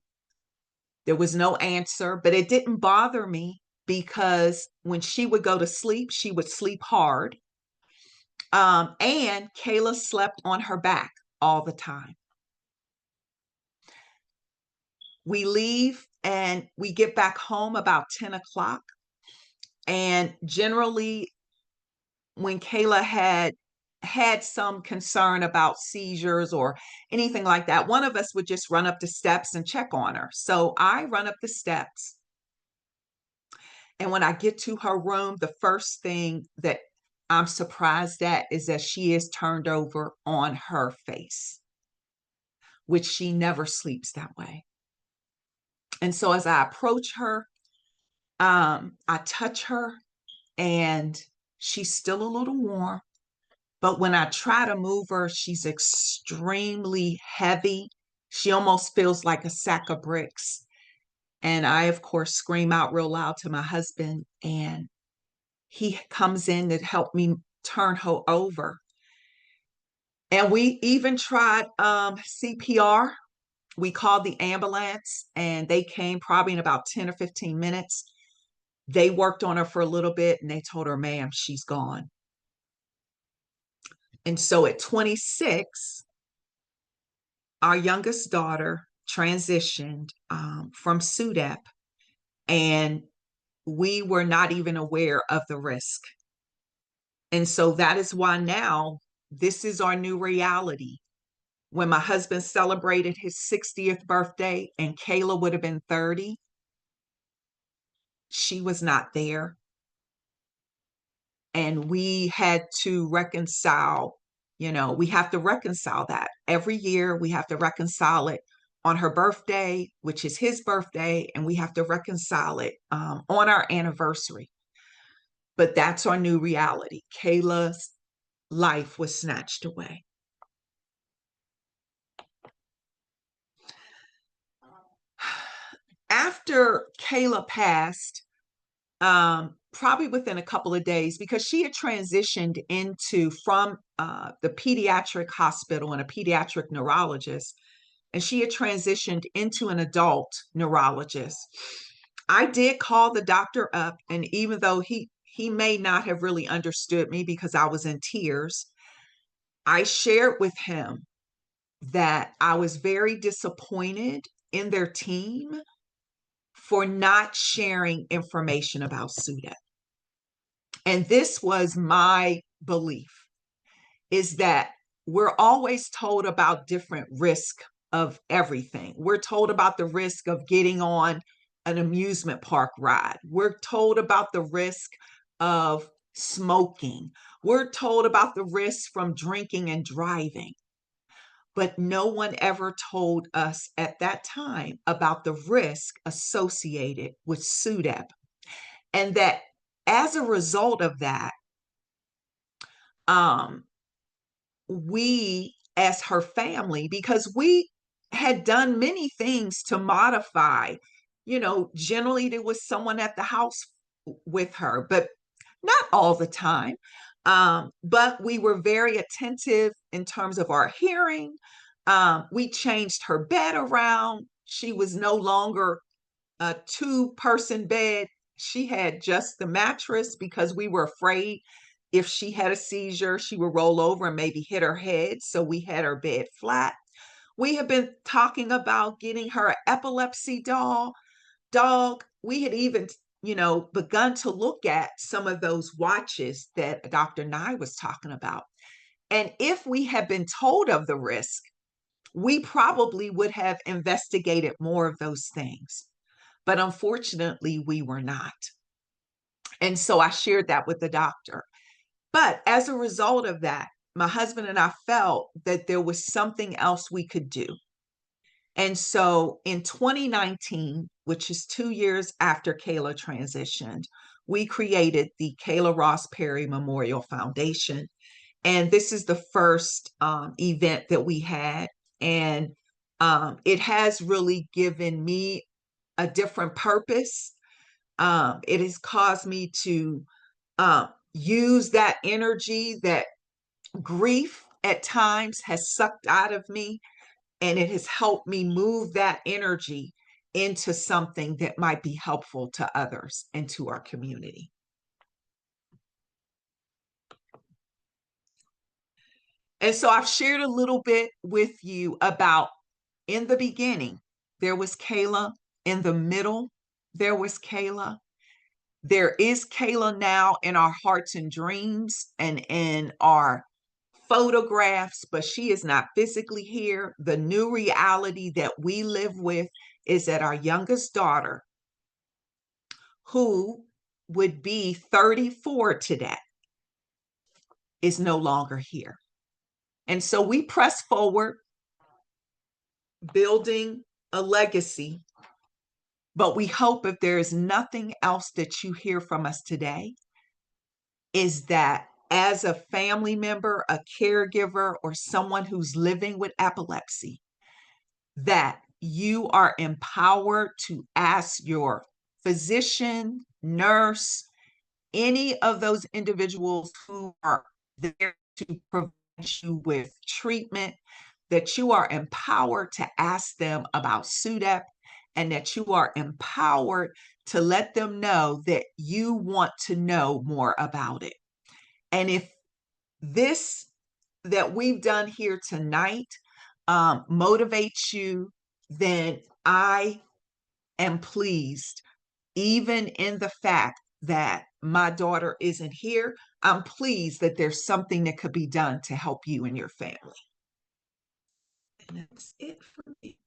There was no answer, but it didn't bother me because when she would go to sleep, she would sleep hard. And Kayla slept on her back all the time. We leave and we get back home about 10 o'clock. And generally, when Kayla had some concern about seizures or anything like that, one of us would just run up the steps and check on her. So I run up the steps. And when I get to her room, the first thing that I'm surprised at is that she is turned over on her face, which she never sleeps that way. And so as I approach her, I touch her, and she's still a little warm. But when I try to move her, she's extremely heavy. She almost feels like a sack of bricks. And I, of course, scream out real loud to my husband, and he comes in to help me turn her over. And we even tried CPR. We called the ambulance, and they came probably in about 10 or 15 minutes. They worked on her for a little bit, and they told her, ma'am, she's gone. And so at 26, our youngest daughter transitioned from SUDEP, and we were not even aware of the risk. And so that is why now this is our new reality. When my husband celebrated his 60th birthday and Kayla would have been 30, she was not there. And we had to reconcile, we have to reconcile that. Every year we have to reconcile it on her birthday, which is his birthday, and we have to reconcile it on our anniversary. But that's our new reality. Kayla's life was snatched away. After Kayla passed, probably within a couple of days, because she had transitioned from the pediatric hospital and a pediatric neurologist, and she had transitioned into an adult neurologist. I did call the doctor up, and even though he may not have really understood me because I was in tears, I shared with him that I was very disappointed in their team for not sharing information about SUDEP. And this was my belief, is that we're always told about different risk of everything. We're told about the risk of getting on an amusement park ride. We're told about the risk of smoking. We're told about the risk from drinking and driving. But no one ever told us at that time about the risk associated with SUDEP. And that as a result of that, we, as her family, because we had done many things to modify, generally there was someone at the house with her, but not all the time. But we were very attentive in terms of our hearing. We changed her bed around. She was no longer a two-person bed. She had just the mattress because we were afraid if she had a seizure, she would roll over and maybe hit her head. So we had her bed flat. We have been talking about getting her an epilepsy dog. We had even, begun to look at some of those watches that Dr. Nei was talking about. And if we had been told of the risk, we probably would have investigated more of those things. But unfortunately, we were not. And so I shared that with the doctor. But as a result of that, my husband and I felt that there was something else we could do. And so in 2019, which is 2 years after Kayla transitioned, we created the Kayla Ross Perry Memorial Foundation. And this is the first event that we had. And it has really given me a different purpose. It has caused me to use that energy that grief at times has sucked out of me, and it has helped me move that energy into something that might be helpful to others and to our community. And so I've shared a little bit with you about, in the beginning, there was Kayla. In the middle, there was Kayla. There is Kayla now in our hearts and dreams and in our photographs, but she is not physically here. The new reality that we live with is that our youngest daughter, who would be 34 today, is no longer here. And so we press forward, building a legacy. But we hope, if there is nothing else that you hear from us today, is that as a family member, a caregiver, or someone who's living with epilepsy, that you are empowered to ask your physician, nurse, any of those individuals who are there to provide you with treatment, that you are empowered to ask them about SUDEP, and that you are empowered to let them know that you want to know more about it. And if this that we've done here tonight motivates you, then I am pleased. Even in the fact that my daughter isn't here, I'm pleased that there's something that could be done to help you and your family. And that's it for me.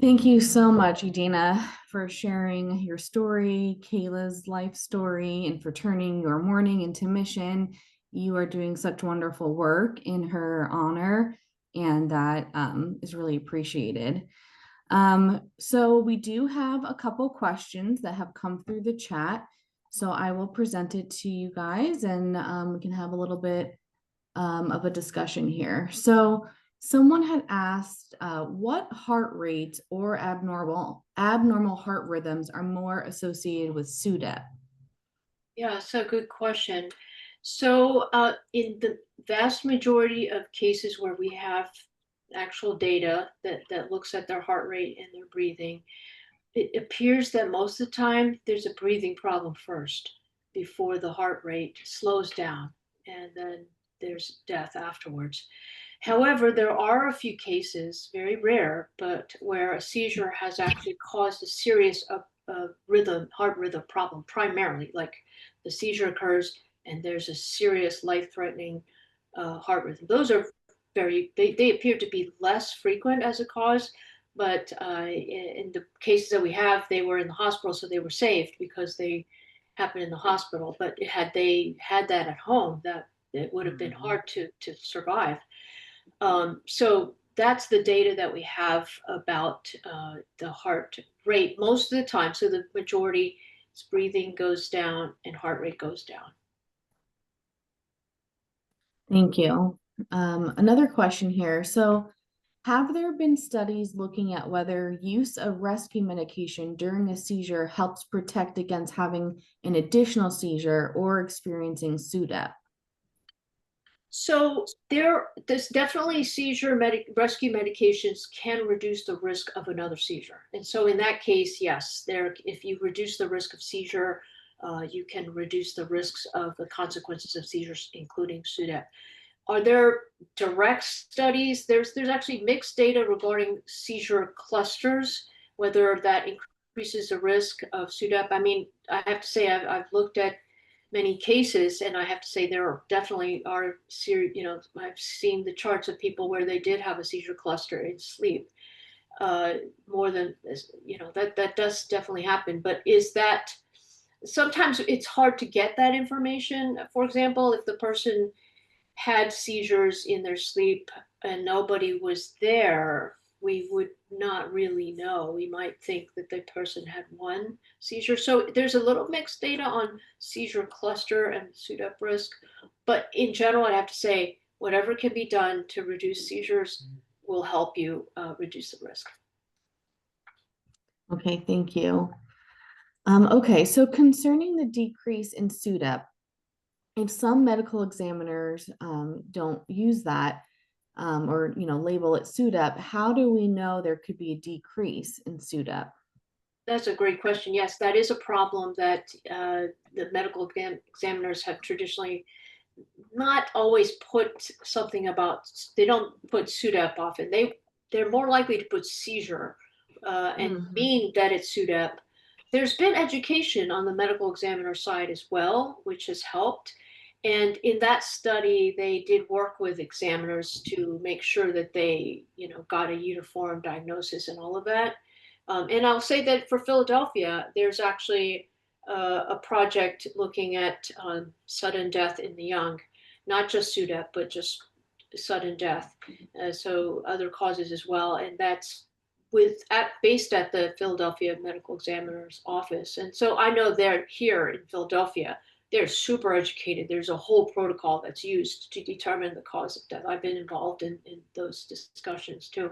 Thank you so much, Edana, for sharing your story, Kayla's life story, and for turning your mourning into mission. You are doing such wonderful work in her honor, and that is really appreciated. So we do have a couple questions that have come through the chat. So I will present it to you guys, and we can have a little bit of a discussion here. So Someone had asked what heart rates or abnormal heart rhythms are more associated with SUDEP. Yeah, so good question. So, in the vast majority of cases where we have actual data that looks at their heart rate and their breathing, it appears that most of the time there's a breathing problem first before the heart rate slows down, and then there's death afterwards. However, there are a few cases, very rare, but where a seizure has actually caused a serious heart rhythm problem, primarily. Like the seizure occurs and there's a serious life-threatening heart rhythm. Those are they appear to be less frequent as a cause, but in the cases that we have, they were in the hospital, so they were saved because they happened in the hospital. But had they had that at home, that it would have been hard to survive. So that's the data that we have about the heart rate most of the time. So the majority is breathing goes down and heart rate goes down. Thank you. Another question here. So, have there been studies looking at whether use of rescue medication during a seizure helps protect against having an additional seizure or experiencing SUDEP? So there's definitely rescue medications can reduce the risk of another seizure. And so in that case, yes, if you reduce the risk of seizure, you can reduce the risks of the consequences of seizures, including SUDEP. Are there direct studies? There's actually mixed data regarding seizure clusters, whether that increases the risk of SUDEP. I mean, I have to say I've looked at many cases, and I have to say there definitely are I've seen the charts of people where they did have a seizure cluster in sleep. More than that does definitely happen. But is that sometimes it's hard to get that information? For example, if the person had seizures in their sleep and nobody was there, we would not really know. We might think that the person had one seizure. So there's a little mixed data on seizure cluster and SUDEP risk. But in general, I have to say, whatever can be done to reduce seizures will help you reduce the risk. Okay, thank you. Okay, so concerning the decrease in SUDEP, if some medical examiners don't use that or label it SUDEP, how do we know there could be a decrease in SUDEP? That's a great question. Yes, that is a problem that the medical examiners have traditionally not always put something about. They don't put SUDEP often. They're more likely to put seizure, and being that it's SUDEP, there's been education on the medical examiner side as well, which has helped. And in that study, they did work with examiners to make sure that they, got a uniform diagnosis and all of that. And I'll say that for Philadelphia, there's actually a project looking at sudden death in the young, not just SUDEP, but just sudden death. So other causes as well. And that's based at the Philadelphia Medical Examiner's office. And so I know they're here in Philadelphia. They're super educated. There's a whole protocol that's used to determine the cause of death. I've been involved in those discussions too.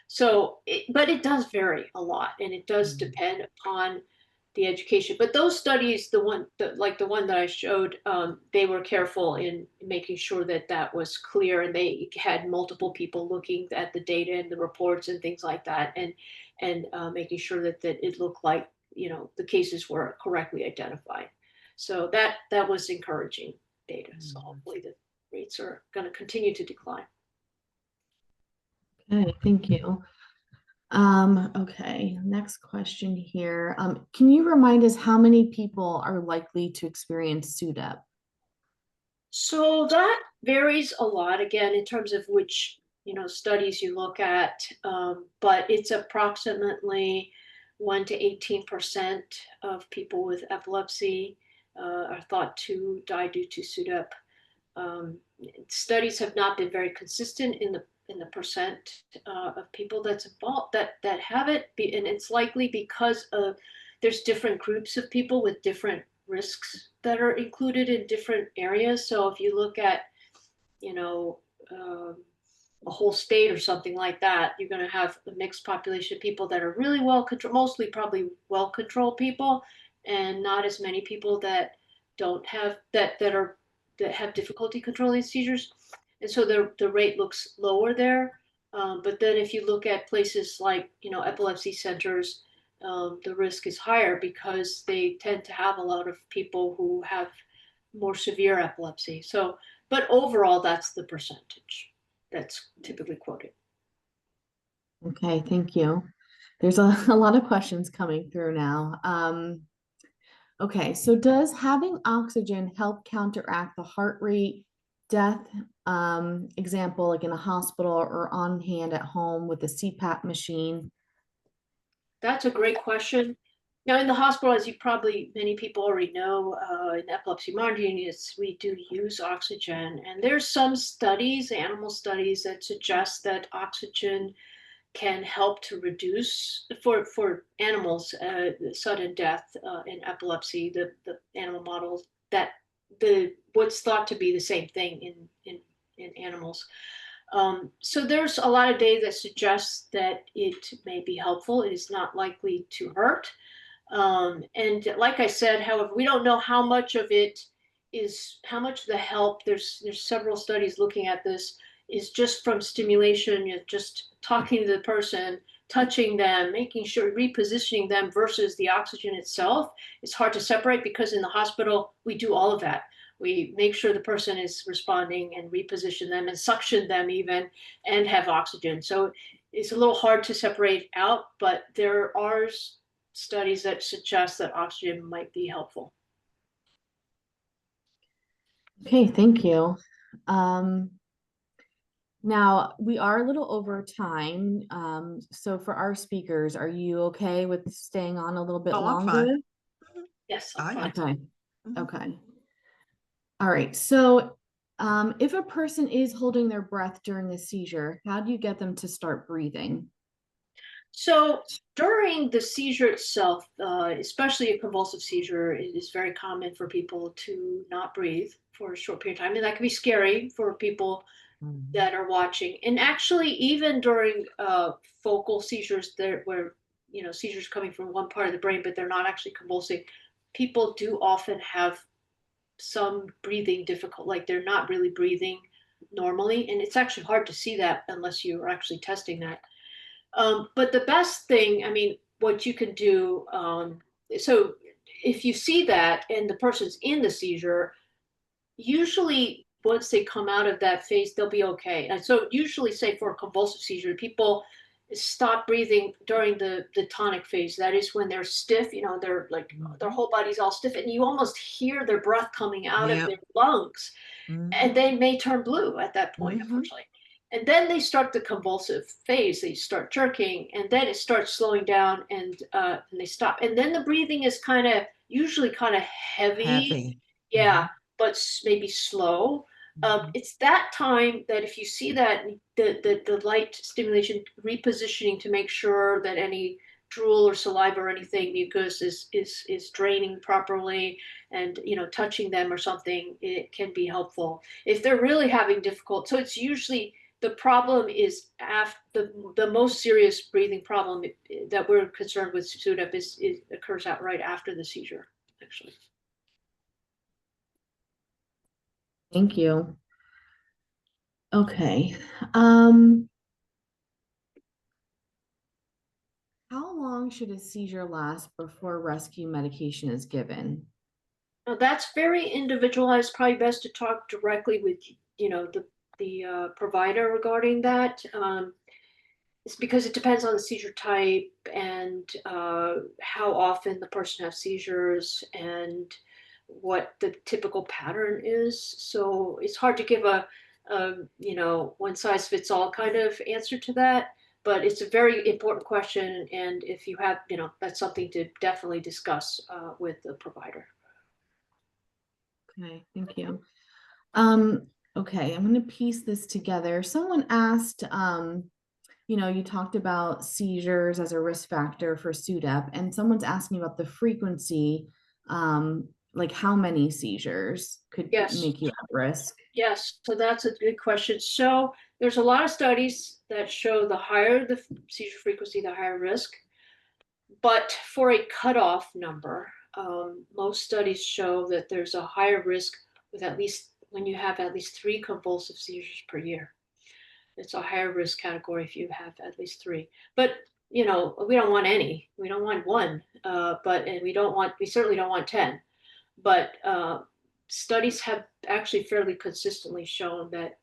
So, but it does vary a lot, and it does depend upon the education. But those studies, like the one that I showed, they were careful in making sure that that was clear, and they had multiple people looking at the data and the reports and things like that, and making sure that it looked like the cases were correctly identified. So that was encouraging data. So hopefully the rates are going to continue to decline. Okay, thank you. Okay, next question here. Can you remind us how many people are likely to experience SUDEP? So that varies a lot, again, in terms of which studies you look at, but it's approximately 1 to 18% of people with epilepsy are thought to die due to SUDEP. Studies have not been very consistent in the percent of people that's involved that have it, and it's likely because of there's different groups of people with different risks that are included in different areas. So if you look at, a whole state or something like that, you're going to have a mixed population of people that are really well controlled, mostly probably well controlled people, and not as many people that don't have that have difficulty controlling seizures, and so the rate looks lower there. But then if you look at places like epilepsy centers, the risk is higher because they tend to have a lot of people who have more severe epilepsy. So, but overall, that's the percentage that's typically quoted. Okay, thank you. There's a lot of questions coming through now. Okay, so does having oxygen help counteract the heart rate death example, like in a hospital or on hand at home with a CPAP machine? That's a great question. Now, in the hospital, as you probably many people already know, in epilepsy monitoring units, we do use oxygen, and there's some studies, animal studies, that suggest that oxygen can help to reduce for animals sudden death in epilepsy. The animal models that the what's thought to be the same thing in animals. So there's a lot of data that suggests that it may be helpful. It is not likely to hurt. And like I said, however, we don't know how much of it is how much of the help. There's several studies looking at this is just from stimulation, just talking to the person, touching them, making sure repositioning them versus the oxygen itself. It's hard to separate because in the hospital we do all of that. We make sure the person is responding and reposition them and suction them even and have oxygen. So it's a little hard to separate out, but there are studies that suggest that oxygen might be helpful. Okay, thank you. Now we are a little over time. So for our speakers, are you okay with staying on a little bit Oh, I'm longer? fine. Yes, I'm I fine. Okay, Mhm. okay. All right, so if a person is holding their breath during a seizure, how do you get them to start breathing? So during the seizure itself, especially a convulsive seizure, it is very common for people to not breathe for a short period of time. And that can be scary for people that are watching. And actually, even during focal seizures, there where seizures coming from one part of the brain, but they're not actually convulsing, people do often have some breathing difficult, like they're not really breathing normally. And it's actually hard to see that unless you are actually testing that. But the best thing, I mean, what you can do, so if you see that and the person's in the seizure, usually once they come out of that phase, they'll be okay. And so usually say for a convulsive seizure, people stop breathing during the tonic phase. That is when they're stiff, they're like their whole body's all stiff and you almost hear their breath coming out of Yep. their lungs and Mhm. they may turn blue at that point, Mhm. unfortunately. And then they start the convulsive phase. They start jerking, and then it starts slowing down, and they stop. And then the breathing is usually kind of heavy, Heavy. yeah, Mhm. but maybe slow. Mhm. It's that time that if you see that the light stimulation repositioning to make sure that any drool or saliva or anything mucus is draining properly and touching them or something, it can be helpful if they're really having difficult. So it's usually the problem is after the most serious breathing problem that we're concerned with SUDEP is occurs out right after the seizure, actually. Thank you. Okay. Um, how long should a seizure last before rescue medication is given? Now that's very individualized. Probably best to talk directly with the provider regarding that. It's because it depends on the seizure type and how often the person has seizures and what the typical pattern is. So it's hard to give a one size fits all kind of answer to that. But it's a very important question, and if you have, that's something to definitely discuss with the provider. Okay, thank you. Um, okay, I'm going to piece this together. Someone asked, you talked about seizures as a risk factor for SUDEP, and someone's asking about the frequency, like how many seizures could Yes. make you at risk? Yes, so that's a good question. So There's a lot of studies that show the higher the seizure frequency, the higher risk. But for a cutoff number, most studies show that there's a higher risk with at least when you have at least 3 convulsive seizures per year. It's a higher risk category if you have at least 3. But we don't want any. We don't want 1. And we certainly don't want 10. But studies have actually fairly consistently shown that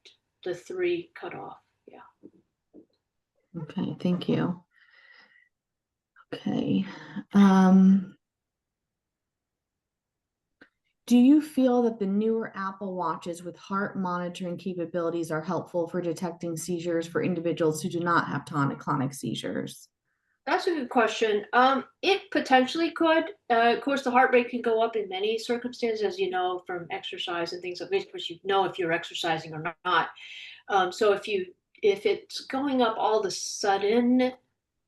the 3 cutoff. Yeah. Okay, thank you. Okay. Do you feel that the newer Apple Watches with heart monitoring capabilities are helpful for detecting seizures for individuals who do not have tonic-clonic seizures? That's a good question. It potentially could. Of course, the heart rate can go up in many circumstances, as you know, from exercise and things like this, which if you're exercising or not. So if it's going up all of a sudden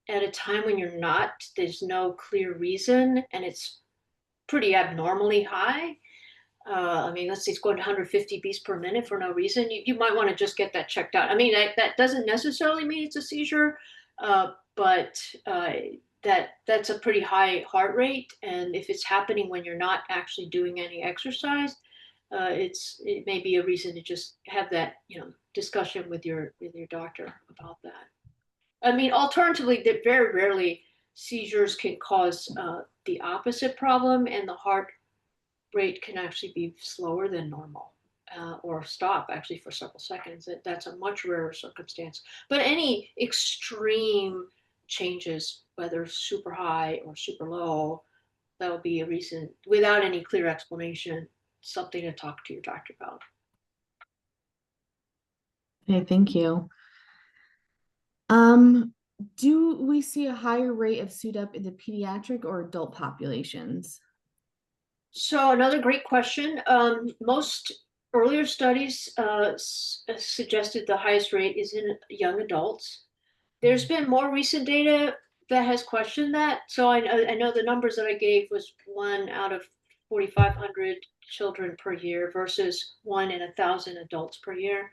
at a time when you're not, there's no clear reason, and it's pretty abnormally high. Let's say it's going to 150 beats per minute for no reason. You might want to just get that checked out. That doesn't necessarily mean it's a seizure, but that's a pretty high heart rate. And if it's happening when you're not actually doing any exercise, it may be a reason to just have that discussion with your doctor about that. Alternatively, that very rarely seizures can cause the opposite problem, and the heart rate can actually be slower than normal, or stop actually for several seconds. That's a much rarer circumstance. But any extreme changes, whether super high or super low, that'll be a reason, without any clear explanation, something to talk to your doctor about. Okay, thank you. Do we see a higher rate of SUDEP in the pediatric or adult populations? So another great question. Most earlier studies suggested the highest rate is in young adults. There's been more recent data that has questioned that. So I know the numbers that I gave was 1 out of 4,500 children per year versus 1 in 1,000 adults per year.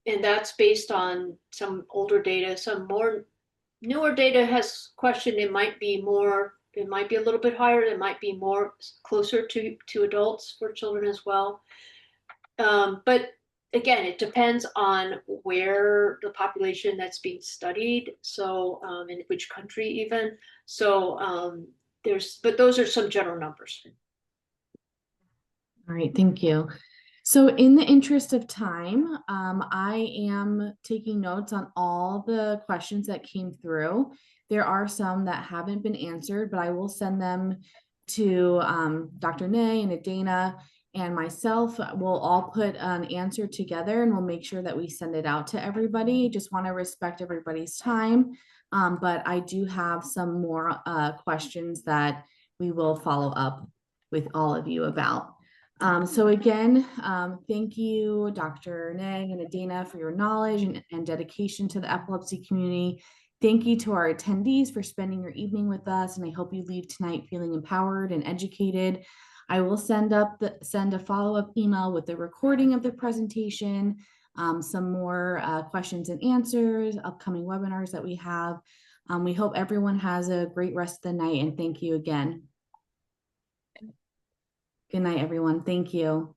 And that's based on some older data. Some more newer data has questioned it might be a little bit higher. It might be more closer to adults for children as well. But again, it depends on where the population that's being studied. So in which country even. So but those are some general numbers. All right, thank you. So in the interest of time, I am taking notes on all the questions that came through. There are some that haven't been answered, but I will send them to Dr. Nei and Edana and myself. We'll all put an answer together and we'll make sure that we send it out to everybody. Just want to respect everybody's time. But I do have some more questions that we will follow up with all of you about. So again, thank you, Dr. Nei and Edana, for your knowledge and dedication to the epilepsy community. Thank you to our attendees for spending your evening with us, and I hope you leave tonight feeling empowered and educated. I will send a follow-up email with the recording of the presentation, some more questions and answers, upcoming webinars that we have. We hope everyone has a great rest of the night, and thank you again. Good night, everyone. Thank you.